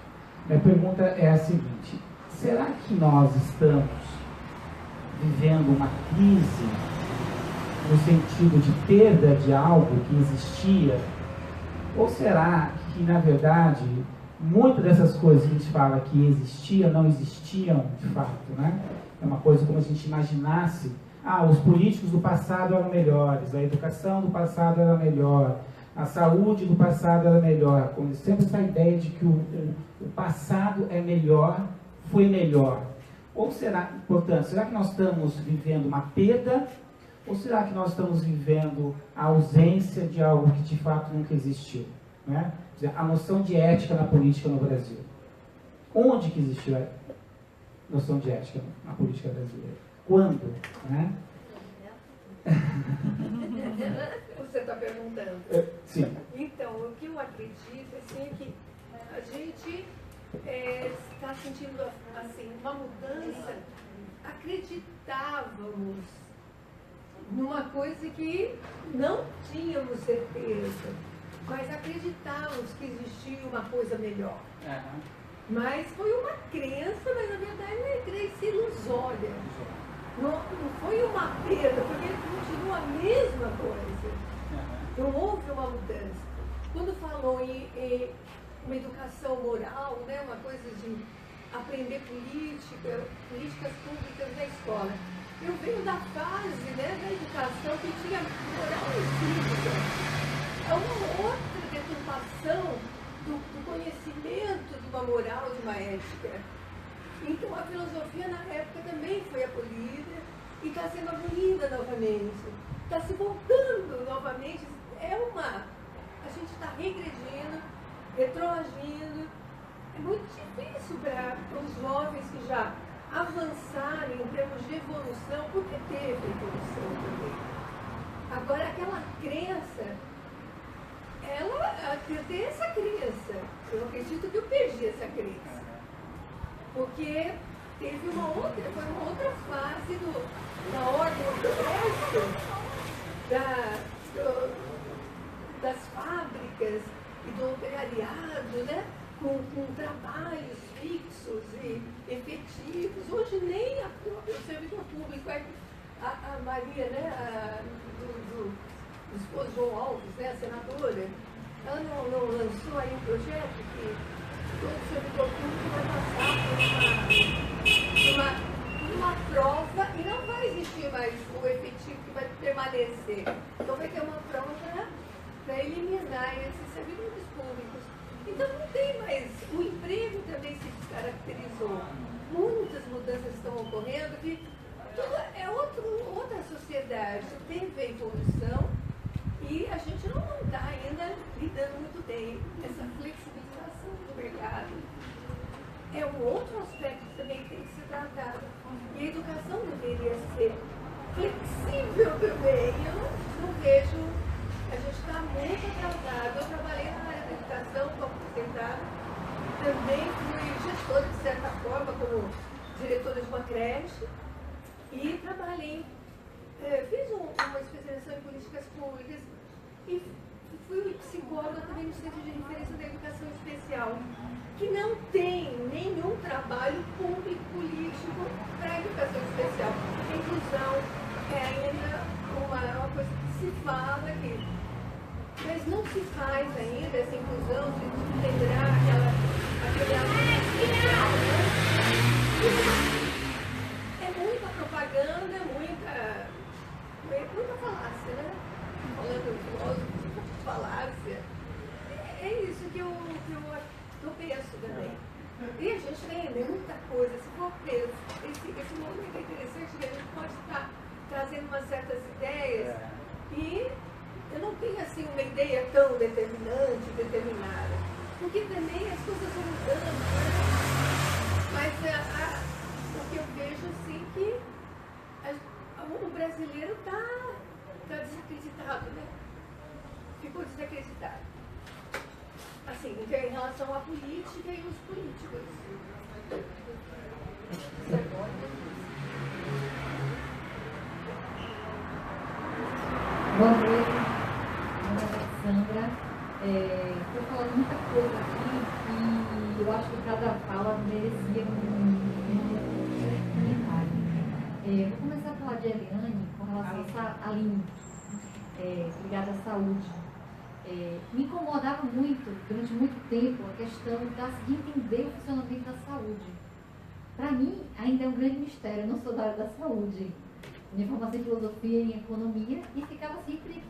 Minha pergunta é a seguinte: será que nós estamos vivendo uma crise no sentido de perda de algo que existia? Ou será que, na verdade, muitas dessas coisas que a gente fala que existiam, não existiam de fato, né? É uma coisa como se a gente imaginasse, os políticos do passado eram melhores, a educação do passado era melhor, a saúde do passado era melhor, com sempre essa ideia de que o passado é melhor, foi melhor. Ou será, portanto, será que nós estamos vivendo uma perda, ou será que nós estamos vivendo a ausência de algo que de fato nunca existiu? Né? A noção de ética na política no Brasil. Onde que existiu a noção de ética na política brasileira? Quando? Né? Você está perguntando. Sim. Então, o que eu acredito assim, é que a gente está sentindo assim, uma mudança. Acreditávamos numa coisa que não tínhamos certeza, mas acreditávamos que existia uma coisa melhor. Mas foi uma crença, mas na verdade não é crença ilusória. Não foi uma perda, porque continua a mesma coisa. Não houve uma mudança. Quando falou em uma educação moral, né, uma coisa de aprender políticas públicas na escola. Eu venho da fase, né, da educação que tinha moral e cívica. É uma outra deturpação do conhecimento de uma moral, de uma ética. Então a filosofia na época também foi abolida e está sendo abolida novamente. Está se voltando novamente. A gente está regredindo, retroagindo. É muito difícil para os jovens que já avançarem em termos de evolução, porque teve evolução também. Agora aquela crença, eu tenho essa crença. Eu acredito que eu perdi essa crença. Porque teve uma outra fase da ordem do comércio, das fábricas e do operariado, né? Com trabalhos fixos e efetivos. Hoje nem o servidor público, a Maria, né? Do esposo João Alves, né, a senadora, ela não lançou aí um projeto que todo servidor público vai passar por uma prova e não vai existir mais o efetivo que vai permanecer. Então vai ter uma prova para eliminar esses servidores públicos. Então não tem mais, o emprego também se descaracterizou. Muitas mudanças estão ocorrendo que tudo é outra sociedade, teve a evolução e a gente não está ainda lidando muito bem. Essa flexibilização do mercado é um outro aspecto que também tem que ser tratado. E a educação deveria ser flexível também. Eu não vejo, a gente está muito atrasado. Eu trabalhei na área da educação como aposentada, também fui gestora de certa forma como diretora de uma creche e trabalhei, fiz uma especialização em políticas públicas e fui psicóloga também no Centro de Referência da Educação Especial, que não tem nenhum trabalho público político para a educação especial. A inclusão é ainda uma coisa que se fala aqui, mas não se faz ainda essa inclusão de integrar aquele aluno especial, né? É muita propaganda, muita falácia, né? Falando do filósofo, falácia. É isso que eu penso também. E a gente tem muita coisa. Se for preso, esse momento é interessante que a gente pode estar trazendo umas certas ideias e eu não tenho assim uma ideia tão determinante, determinada. Porque também as coisas vão mudando, né? Mas o que eu vejo assim que o brasileiro está desacreditado, né? Ficou desacreditado. Assim, em relação à política e os políticos. Boa noite, meu nome é Alexandra. Estou falando muita coisa aqui e eu acho que cada fala merecia um comentário. Vou começar a falar de Eliane com relação a Aline, ligada à saúde. Me incomodava muito, durante muito tempo, a questão de entender o funcionamento da saúde. Para mim, ainda é um grande mistério, eu não sou da área da saúde. Minha formação em filosofia e em economia e ficava sempre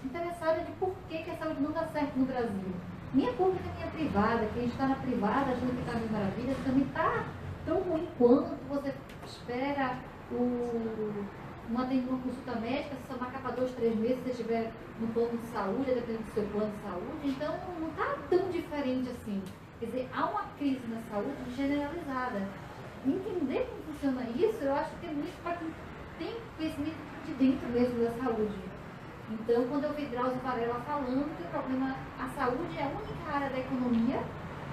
interessada de por que a saúde não dá certo no Brasil. Minha pública, minha privada, quem está na privada achando que está mil maravilhas, também está tão ruim quanto você espera uma consulta médica, se somar capa 2, 3 meses, se você estiver no plano de saúde, dependendo do seu plano de saúde, então não está tão diferente assim. Quer dizer, há uma crise na saúde generalizada. Entender como funciona isso, eu acho que é muito para quem tem conhecimento de dentro mesmo da saúde. Então, quando eu vi Drauzio Varela falando que a saúde é a única área da economia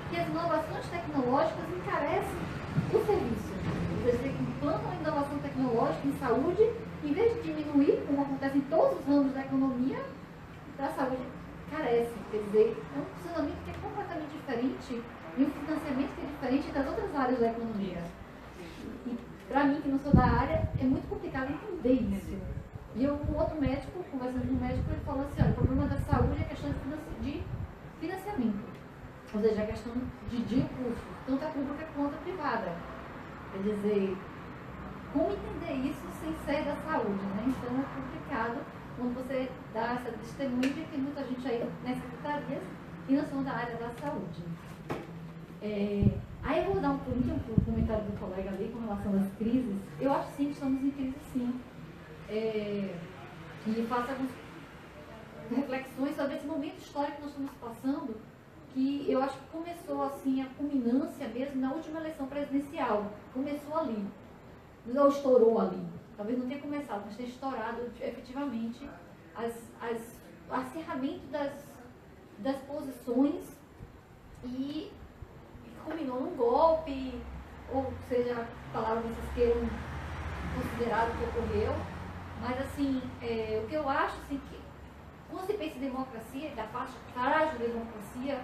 que as inovações tecnológicas encarecem o serviço. Quer dizer, enquanto a inovação tecnológica em saúde, em vez de diminuir, como acontece em todos os ramos da economia, da saúde carece. Quer dizer, é um funcionamento que é completamente diferente e um financiamento que é diferente das outras áreas da economia. E para mim, que não sou da área, é muito complicado entender isso. E um outro médico, conversando com um médico, ele falou assim, olha, o problema da saúde é a questão de financiamento. Ou seja, a questão de recursos, tanto a pública quanto a privada. Quer dizer, como entender isso sem ser da saúde, né? Então é complicado quando você dá essa testemunha de que tem muita gente aí nas secretarias que não são da área da saúde. Aí eu vou dar um comentário do colega ali com relação às crises. Eu acho sim que estamos em crise sim. E faço algumas reflexões sobre esse momento histórico que nós estamos passando, que eu acho que começou assim a culminância mesmo na última eleição presidencial. Começou ali. Não estourou ali. Talvez não tenha começado, mas tenha estourado efetivamente o acirramento das posições e culminou num golpe, ou seja, a palavra que vocês queiram considerar o que ocorreu. Mas assim, o que eu acho assim, que quando se pensa em democracia, da frágil democracia,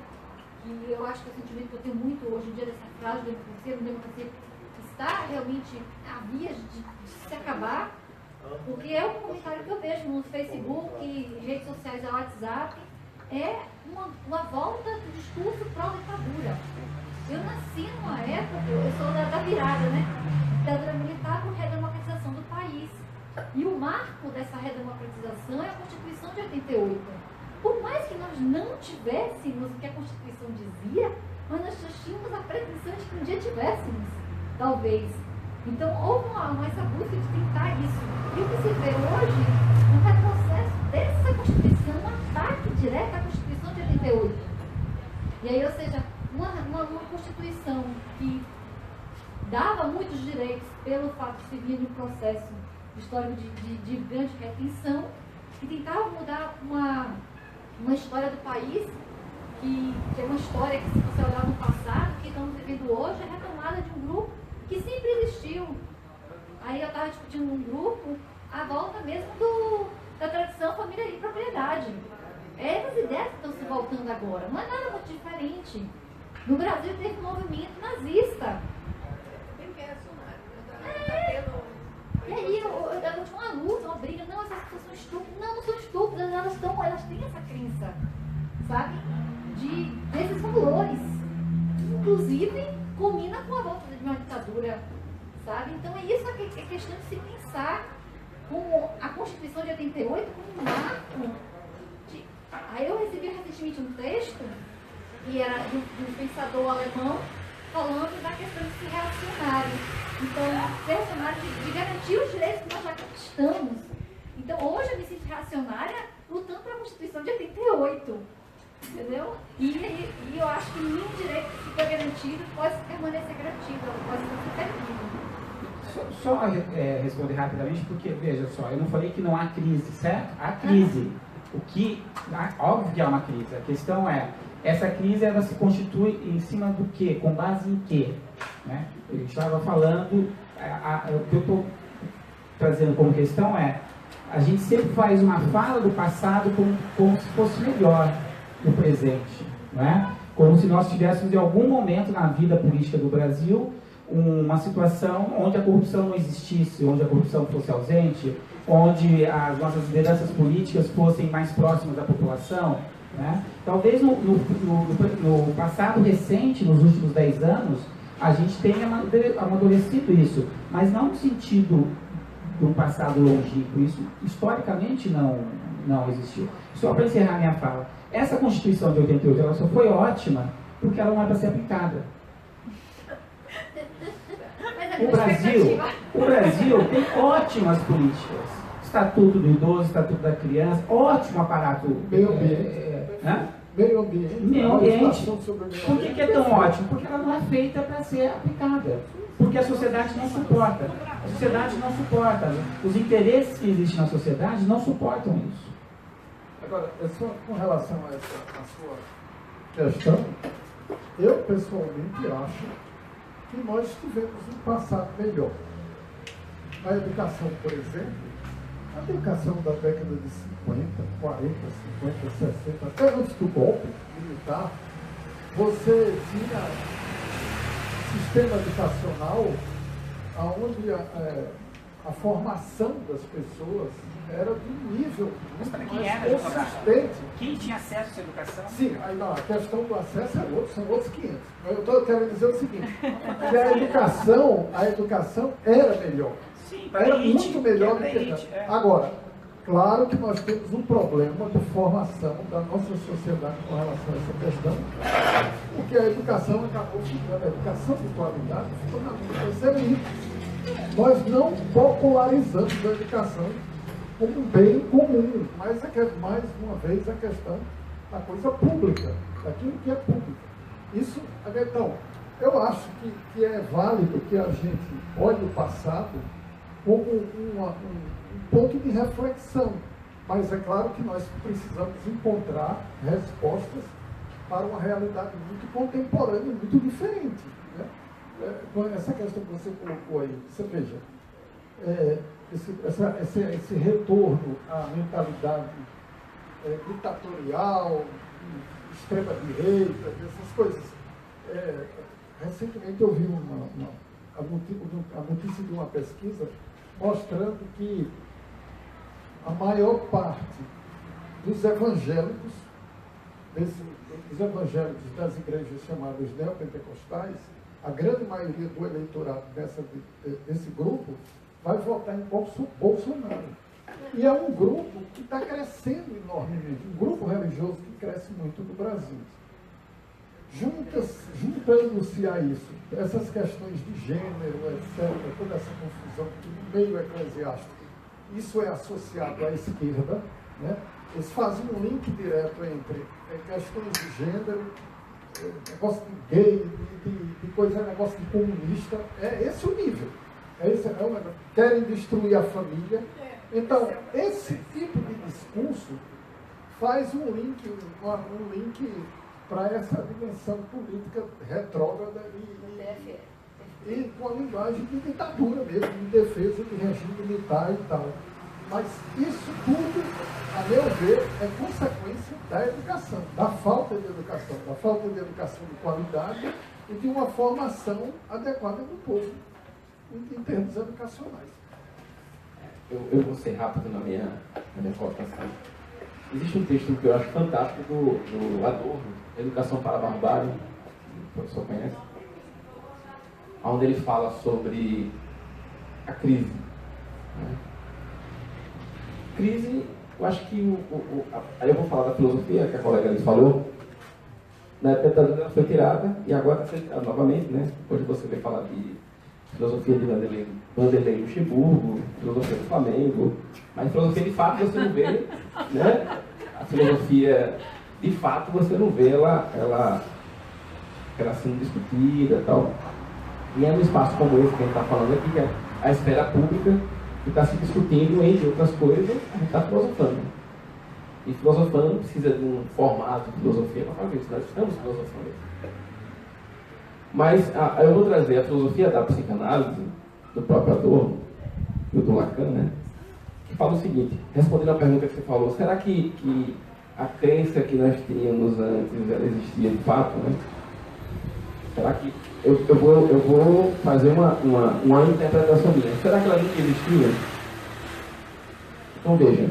que eu acho que é o sentimento que eu tenho muito hoje em dia dessa frágil democracia, uma democracia que está realmente a vias de se acabar, Porque é um comentário que eu vejo no Facebook, redes sociais, WhatsApp, é uma volta do discurso pró-ditadura. Eu nasci numa época, eu sou da virada, né? Ditadura militar com redemocratização do país. E o marco dessa redemocratização é a Constituição de 88. Por mais que nós não tivéssemos o que a Constituição dizia, mas nós tínhamos a pretensão de que um dia tivéssemos, talvez. Então houve essa busca de tentar isso. E o que se vê hoje é um retrocesso dessa Constituição, um ataque direto à Constituição de 88. E aí, ou seja, uma Constituição que dava muitos direitos pelo fato de se vir de um processo histórico de grande retenção, que tentava mudar uma história do país, que é uma história que, se você olhar no passado, que estamos vivendo hoje, é retomada de um grupo que sempre existiu. Aí eu estava discutindo num grupo a volta mesmo da tradição, família e propriedade. Essas ideias que estão se voltando agora, não é nada muito diferente. No Brasil teve um movimento nazista. E aí eu tinha uma luta, uma briga, não, essas pessoas são estúpidas. Não são estúpidas, elas têm essa crença, sabe? Desses valores. Inclusive, combina com a volta de uma ditadura, sabe? Então é isso que é questão de se pensar com a Constituição de 88 como um marco. Aí eu recebi recentemente um texto, que era de um pensador alemão, falando da questão de ser reacionário. Então, ser reacionário de garantir os direitos que nós já conquistamos. Então, hoje eu me sinto reacionária lutando para a Constituição de 88. Entendeu? E eu acho que nenhum direito que fica garantido pode permanecer garantido, pode ser perdido. Só responder rapidamente, porque, veja só, eu não falei que não há crise, certo? Há crise. Óbvio que há uma crise. A questão é, essa crise ela se constitui em cima do quê? Com base em quê? Né? A gente estava falando, o que eu estou trazendo como questão é, a gente sempre faz uma fala do passado como se fosse melhor no presente, não é? Como se nós tivéssemos em algum momento na vida política do Brasil uma situação onde a corrupção não existisse, onde a corrupção fosse ausente, onde as nossas lideranças políticas fossem mais próximas da população, né? Talvez no passado recente, nos últimos 10 anos, a gente tenha amadurecido isso, mas não no sentido do passado longínquo. Isso historicamente não existiu. Só para encerrar minha fala, essa Constituição de 88 ela só foi ótima porque ela não é para ser aplicada. O Brasil tem ótimas políticas. Estatuto do idoso, Estatuto da criança, ótimo aparato. Meio ambiente. Por que é tão ótimo? Porque ela não é feita para ser aplicada. Porque a sociedade não suporta. A sociedade não suporta. Os interesses que existem na sociedade não suportam isso. Agora, só com relação a sua questão, eu pessoalmente acho que nós tivemos um passado melhor. Na educação, por exemplo, a educação da década de 50, 40, 50, 60, até antes do golpe militar, você tinha sistema educacional onde a formação das pessoas era de um nível muito mais consistente. Quem tinha acesso a essa educação? Sim, aí não, a questão do acesso são outros 500. Eu estou querendo dizer o seguinte, que a educação era melhor. Sim, era muito melhor do que agora. Claro que nós temos um problema de formação da nossa sociedade com relação a essa questão, porque a educação acabou ficando, a educação de qualidade ficou na mão. Nós não popularizamos a educação como um bem comum, mas mais uma vez a questão da coisa pública, daquilo que é público. Isso, então, eu acho que é válido que a gente olhe o passado como um ponto de reflexão, mas é claro que nós precisamos encontrar respostas para uma realidade muito contemporânea e muito diferente, né? Essa questão que você colocou aí, você veja, esse retorno à mentalidade ditatorial, extrema-direita, essas coisas. Recentemente eu vi a notícia de uma pesquisa mostrando que a maior parte dos evangélicos, dos evangélicos das igrejas chamadas neopentecostais, a grande maioria do eleitorado desse grupo vai votar em Bolsonaro. E é um grupo que está crescendo enormemente, um grupo religioso que cresce muito no Brasil. Juntando-se a isso, essas questões de gênero, etc., toda essa confusão no meio eclesiástico, isso é associado à esquerda, né? Eles fazem um link direto entre questões de gênero, negócio de gay, de coisa, negócio de comunista. É esse o nível. É o negócio. Querem destruir a família. Então, esse tipo de discurso faz um link para essa dimensão política retrógrada e com a linguagem de ditadura mesmo, de defesa de regime militar e tal. Mas isso tudo, a meu ver, é consequência da educação, da falta de educação de qualidade e de uma formação adequada do povo, em termos educacionais. Eu vou ser rápido na minha colocação. Existe um texto que eu acho fantástico do Adorno, Educação para a Barbárie, o professor conhece, onde ele fala sobre a crise. Né? Crise, eu acho que aí eu vou falar da filosofia, que a colega ali falou. Na época da ela foi tirada e agora está sendo tirada novamente, né? Hoje você vai falar de filosofia de Vanderlei Luxemburgo, filosofia do Flamengo, mas filosofia de fato você não vê, né? A filosofia de fato você não vê ela sendo discutida e tal. E é num espaço como esse que a gente está falando aqui, que é a esfera pública, que está se discutindo, entre outras coisas, a gente está filosofando. E filosofando precisa de um formato de filosofia para fazer isso, nós estamos filosofando. Mas eu vou trazer a filosofia da psicanálise, do próprio Adorno, e do Lacan, né? Que fala o seguinte, respondendo à pergunta que você falou, será que a crença que nós tínhamos antes, ela existia de fato, né? Será que... Eu vou fazer uma interpretação minha. Será que ela nunca existia? Então veja,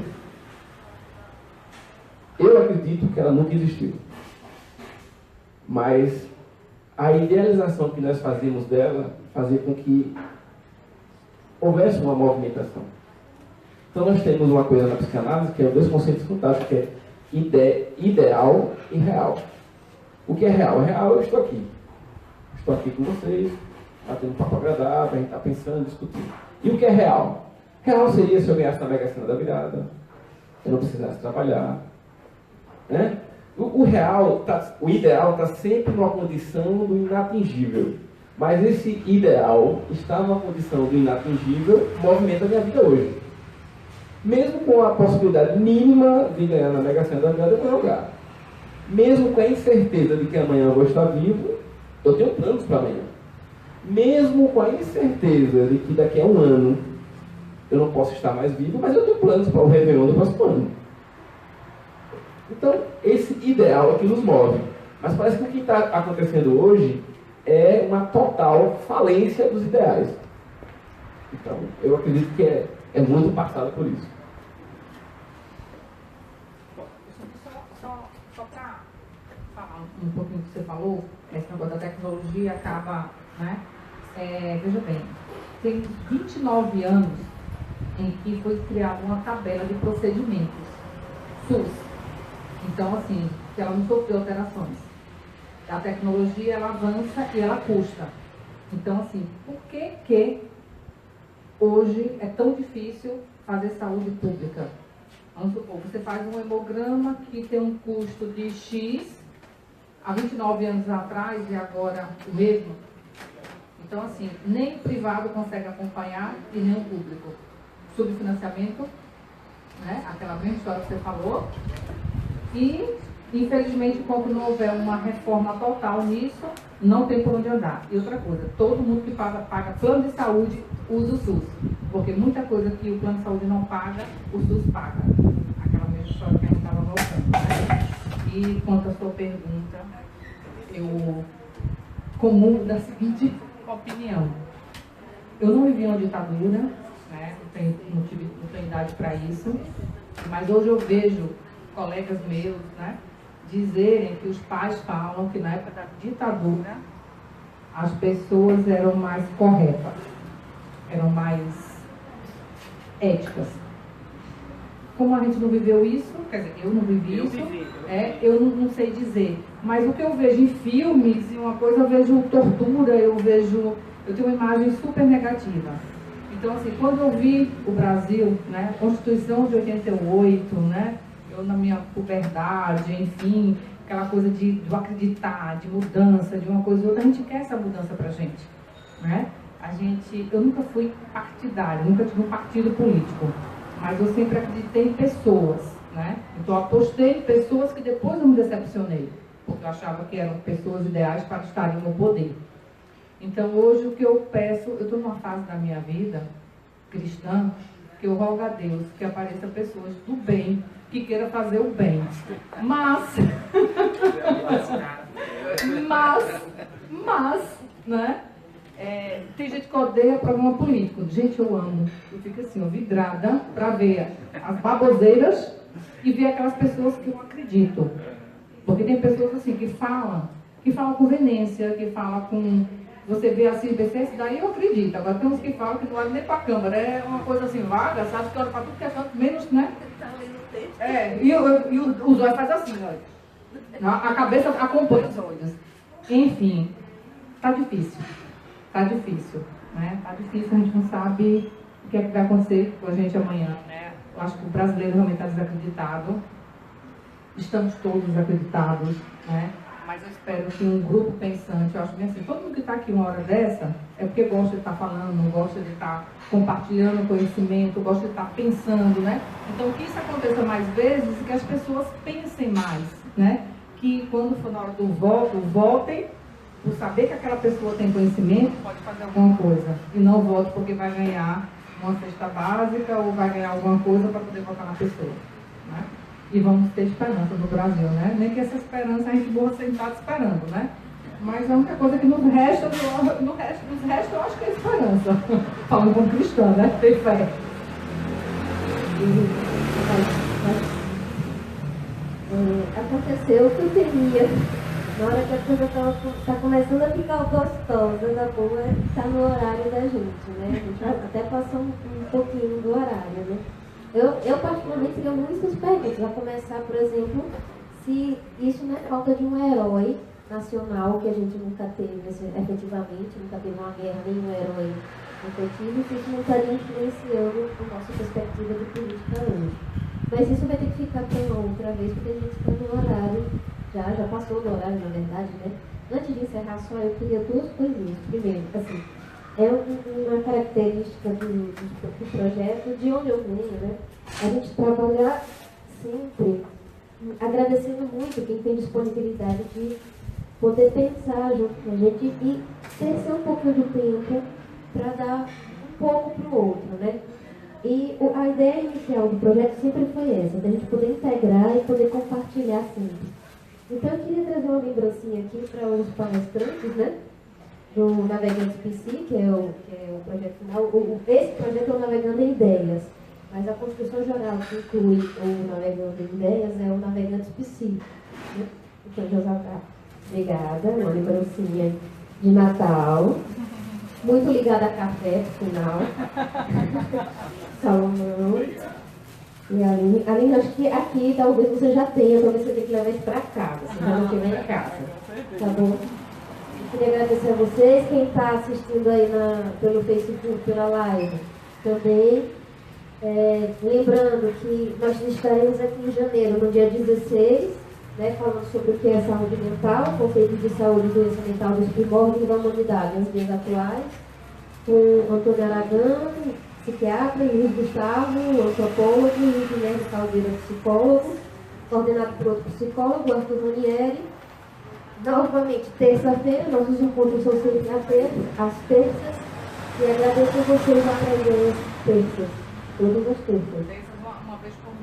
eu acredito que ela nunca existiu. Mas a idealização que nós fazíamos dela fazia com que houvesse uma movimentação. Então nós temos uma coisa na psicanálise que é dois conceitos fantásticos, que é ideal e real. O que é real? Real, eu estou aqui. Estou aqui com vocês, batendo um papo agradável, a gente está pensando, discutindo. E o que é real? Real seria se eu ganhasse na Mega Sena da virada, eu não precisasse trabalhar. Né? O real, o ideal está sempre numa condição do inatingível. Mas esse ideal está numa condição do inatingível, movimenta a minha vida hoje. Mesmo com a possibilidade mínima de ganhar na Mega Sena da virada, eu vou jogar. Mesmo com a incerteza de que amanhã eu vou estar vivo, eu tenho planos para amanhã. Mesmo com a incerteza de que daqui a um ano eu não posso estar mais vivo, mas eu tenho planos para o Réveillon do próximo ano. Então, esse ideal é que nos move. Mas parece que o que está acontecendo hoje é uma total falência dos ideais. Então, eu acredito que é muito passado por isso. Só para falar um pouquinho do que você falou, esse negócio da tecnologia acaba, né? Veja bem, tem 29 anos em que foi criada uma tabela de procedimentos SUS. Então, assim, que ela não sofreu alterações. A tecnologia, ela avança e ela custa. Então, assim, por que hoje é tão difícil fazer saúde pública? Vamos supor, você faz um hemograma que tem um custo de X, há 29 anos atrás e agora o mesmo. Então, assim, nem o privado consegue acompanhar e nem o público. Subfinanciamento, né? Aquela mesma história que você falou. E, infelizmente, enquanto não houver uma reforma total nisso, não tem por onde andar. E outra coisa, todo mundo que paga plano de saúde usa o SUS. Porque muita coisa que o plano de saúde não paga, o SUS paga. Aquela mesma história que a gente estava voltando, né? E quanto à sua pergunta, eu comungo da seguinte opinião. Eu não vivi uma ditadura, né? Não tenho idade para isso, mas hoje eu vejo colegas meus, né, dizerem que os pais falam que na época da ditadura as pessoas eram mais corretas, eram mais éticas. Como a gente não viveu isso, quer dizer, eu não vivi isso, eu não sei dizer. Mas o que eu vejo em filmes, e uma coisa eu vejo tortura, eu tenho uma imagem super negativa. Então, assim, quando eu vi o Brasil, né, Constituição de 88, né, eu na minha puberdade, enfim, aquela coisa do acreditar, de mudança, de uma coisa ou outra, a gente quer essa mudança pra gente, né? Eu nunca fui partidária, nunca tive um partido político, mas eu sempre acreditei em pessoas, né? Então, eu apostei em pessoas que depois eu me decepcionei, porque eu achava que eram pessoas ideais para estarem no poder. Então, hoje, o que eu peço, eu estou numa fase da minha vida cristã, que eu rogo a Deus que apareçam pessoas do bem, que queiram fazer o bem. Mas, né? Tem gente que odeia programa político. Gente, eu amo. Eu fico assim, vidrada para ver as baboseiras e ver aquelas pessoas que eu acredito. Porque tem pessoas assim que falam com venência, que falam com... Você vê assim, esse daí eu acredito. Agora tem uns que falam que não olham nem para a câmera. É uma coisa assim vaga, sabe? Que olha para tudo que é tanto, menos, né? E os olhos fazem assim, olha. A cabeça acompanha os olhos. Enfim, tá difícil. Tá difícil, né? Tá difícil, a gente não sabe o que é que vai acontecer com a gente amanhã, né? Eu acho que o brasileiro realmente está desacreditado. Estamos todos desacreditados, né? Mas eu espero que um grupo pensante, eu acho bem assim, todo mundo que está aqui uma hora dessa, é porque gosta de estar falando, gosta de estar compartilhando conhecimento, gosta de estar pensando, né? Então, que isso aconteça mais vezes e que as pessoas pensem mais, né? Que quando for na hora do voto, votem por saber que aquela pessoa tem conhecimento, pode fazer alguma coisa. E não vote porque vai ganhar uma cesta básica ou vai ganhar alguma coisa para poder votar na pessoa, né? E vamos ter esperança no Brasil, né? Nem que essa esperança a gente morra sentado esperando, né? Mas a única coisa que nos resta, eu acho que é esperança. Falando como cristã, né? Ter fé. Aconteceu o que eu temia. Na hora que a coisa está começando a ficar gostosa, da boa, está no horário da gente, né? A gente até passou um pouquinho do horário, né? Eu particularmente seria muito suspeita. Vai começar, por exemplo, se isso não é falta de um herói nacional que a gente nunca teve, efetivamente, nunca teve uma guerra, nenhum herói efetivo, se isso não estaria influenciando a nossa perspectiva de política hoje. Mas isso vai ter que ficar para uma outra vez, porque a gente está no horário, já passou do horário, na verdade, né? Antes de encerrar só, eu queria duas coisinhas. Primeiro, assim, é uma característica do projeto, de onde eu venho, né? A gente trabalhar sempre agradecendo muito quem tem disponibilidade de poder pensar junto com a gente e tercer um pouquinho do tempo para dar um pouco para o outro, né? E a ideia inicial do projeto sempre foi essa, da gente poder integrar e poder compartilhar sempre. Então eu queria trazer uma lembrancinha aqui para os palestrantes, né? Do Navegando PC, que é o projeto final. Esse projeto é o Navegando em Ideias, mas a construção geral que inclui o Navegando em Ideias é o Navegando PC. Né? Então, Josafá, obrigada, uma lembrancinha de Natal, muito ligada a café, por sinal. Salomão e Aline. Aline, acho que aqui talvez você já tenha, talvez você tenha que levar isso para casa, se já não tiver em casa. Tá bom? Queria agradecer a vocês, quem está assistindo aí pelo Facebook, pela live também. Lembrando que nós estaremos aqui em janeiro, no dia 16, né, falando sobre o que é saúde mental, conceito de saúde e doença mental dos primórdios da humanidade nos dias atuais, com Antônio Aragão, psiquiatra, e Luiz Gustavo, antropólogo, e Guilherme Caldeira, psicólogo, coordenado por outro psicólogo, Arthur Ranieri. Novamente, terça-feira, nossos encontros são sempre às terças, e agradeço a vocês a presença terças, todas as terças.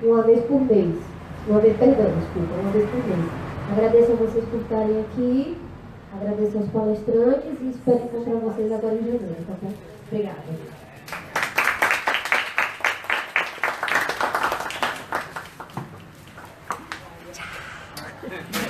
Uma vez por mês. Uma vez por mês. Agradeço a vocês por estarem aqui, agradeço aos palestrantes e espero encontrar vocês agora em janeiro, tá bom? Obrigada. É.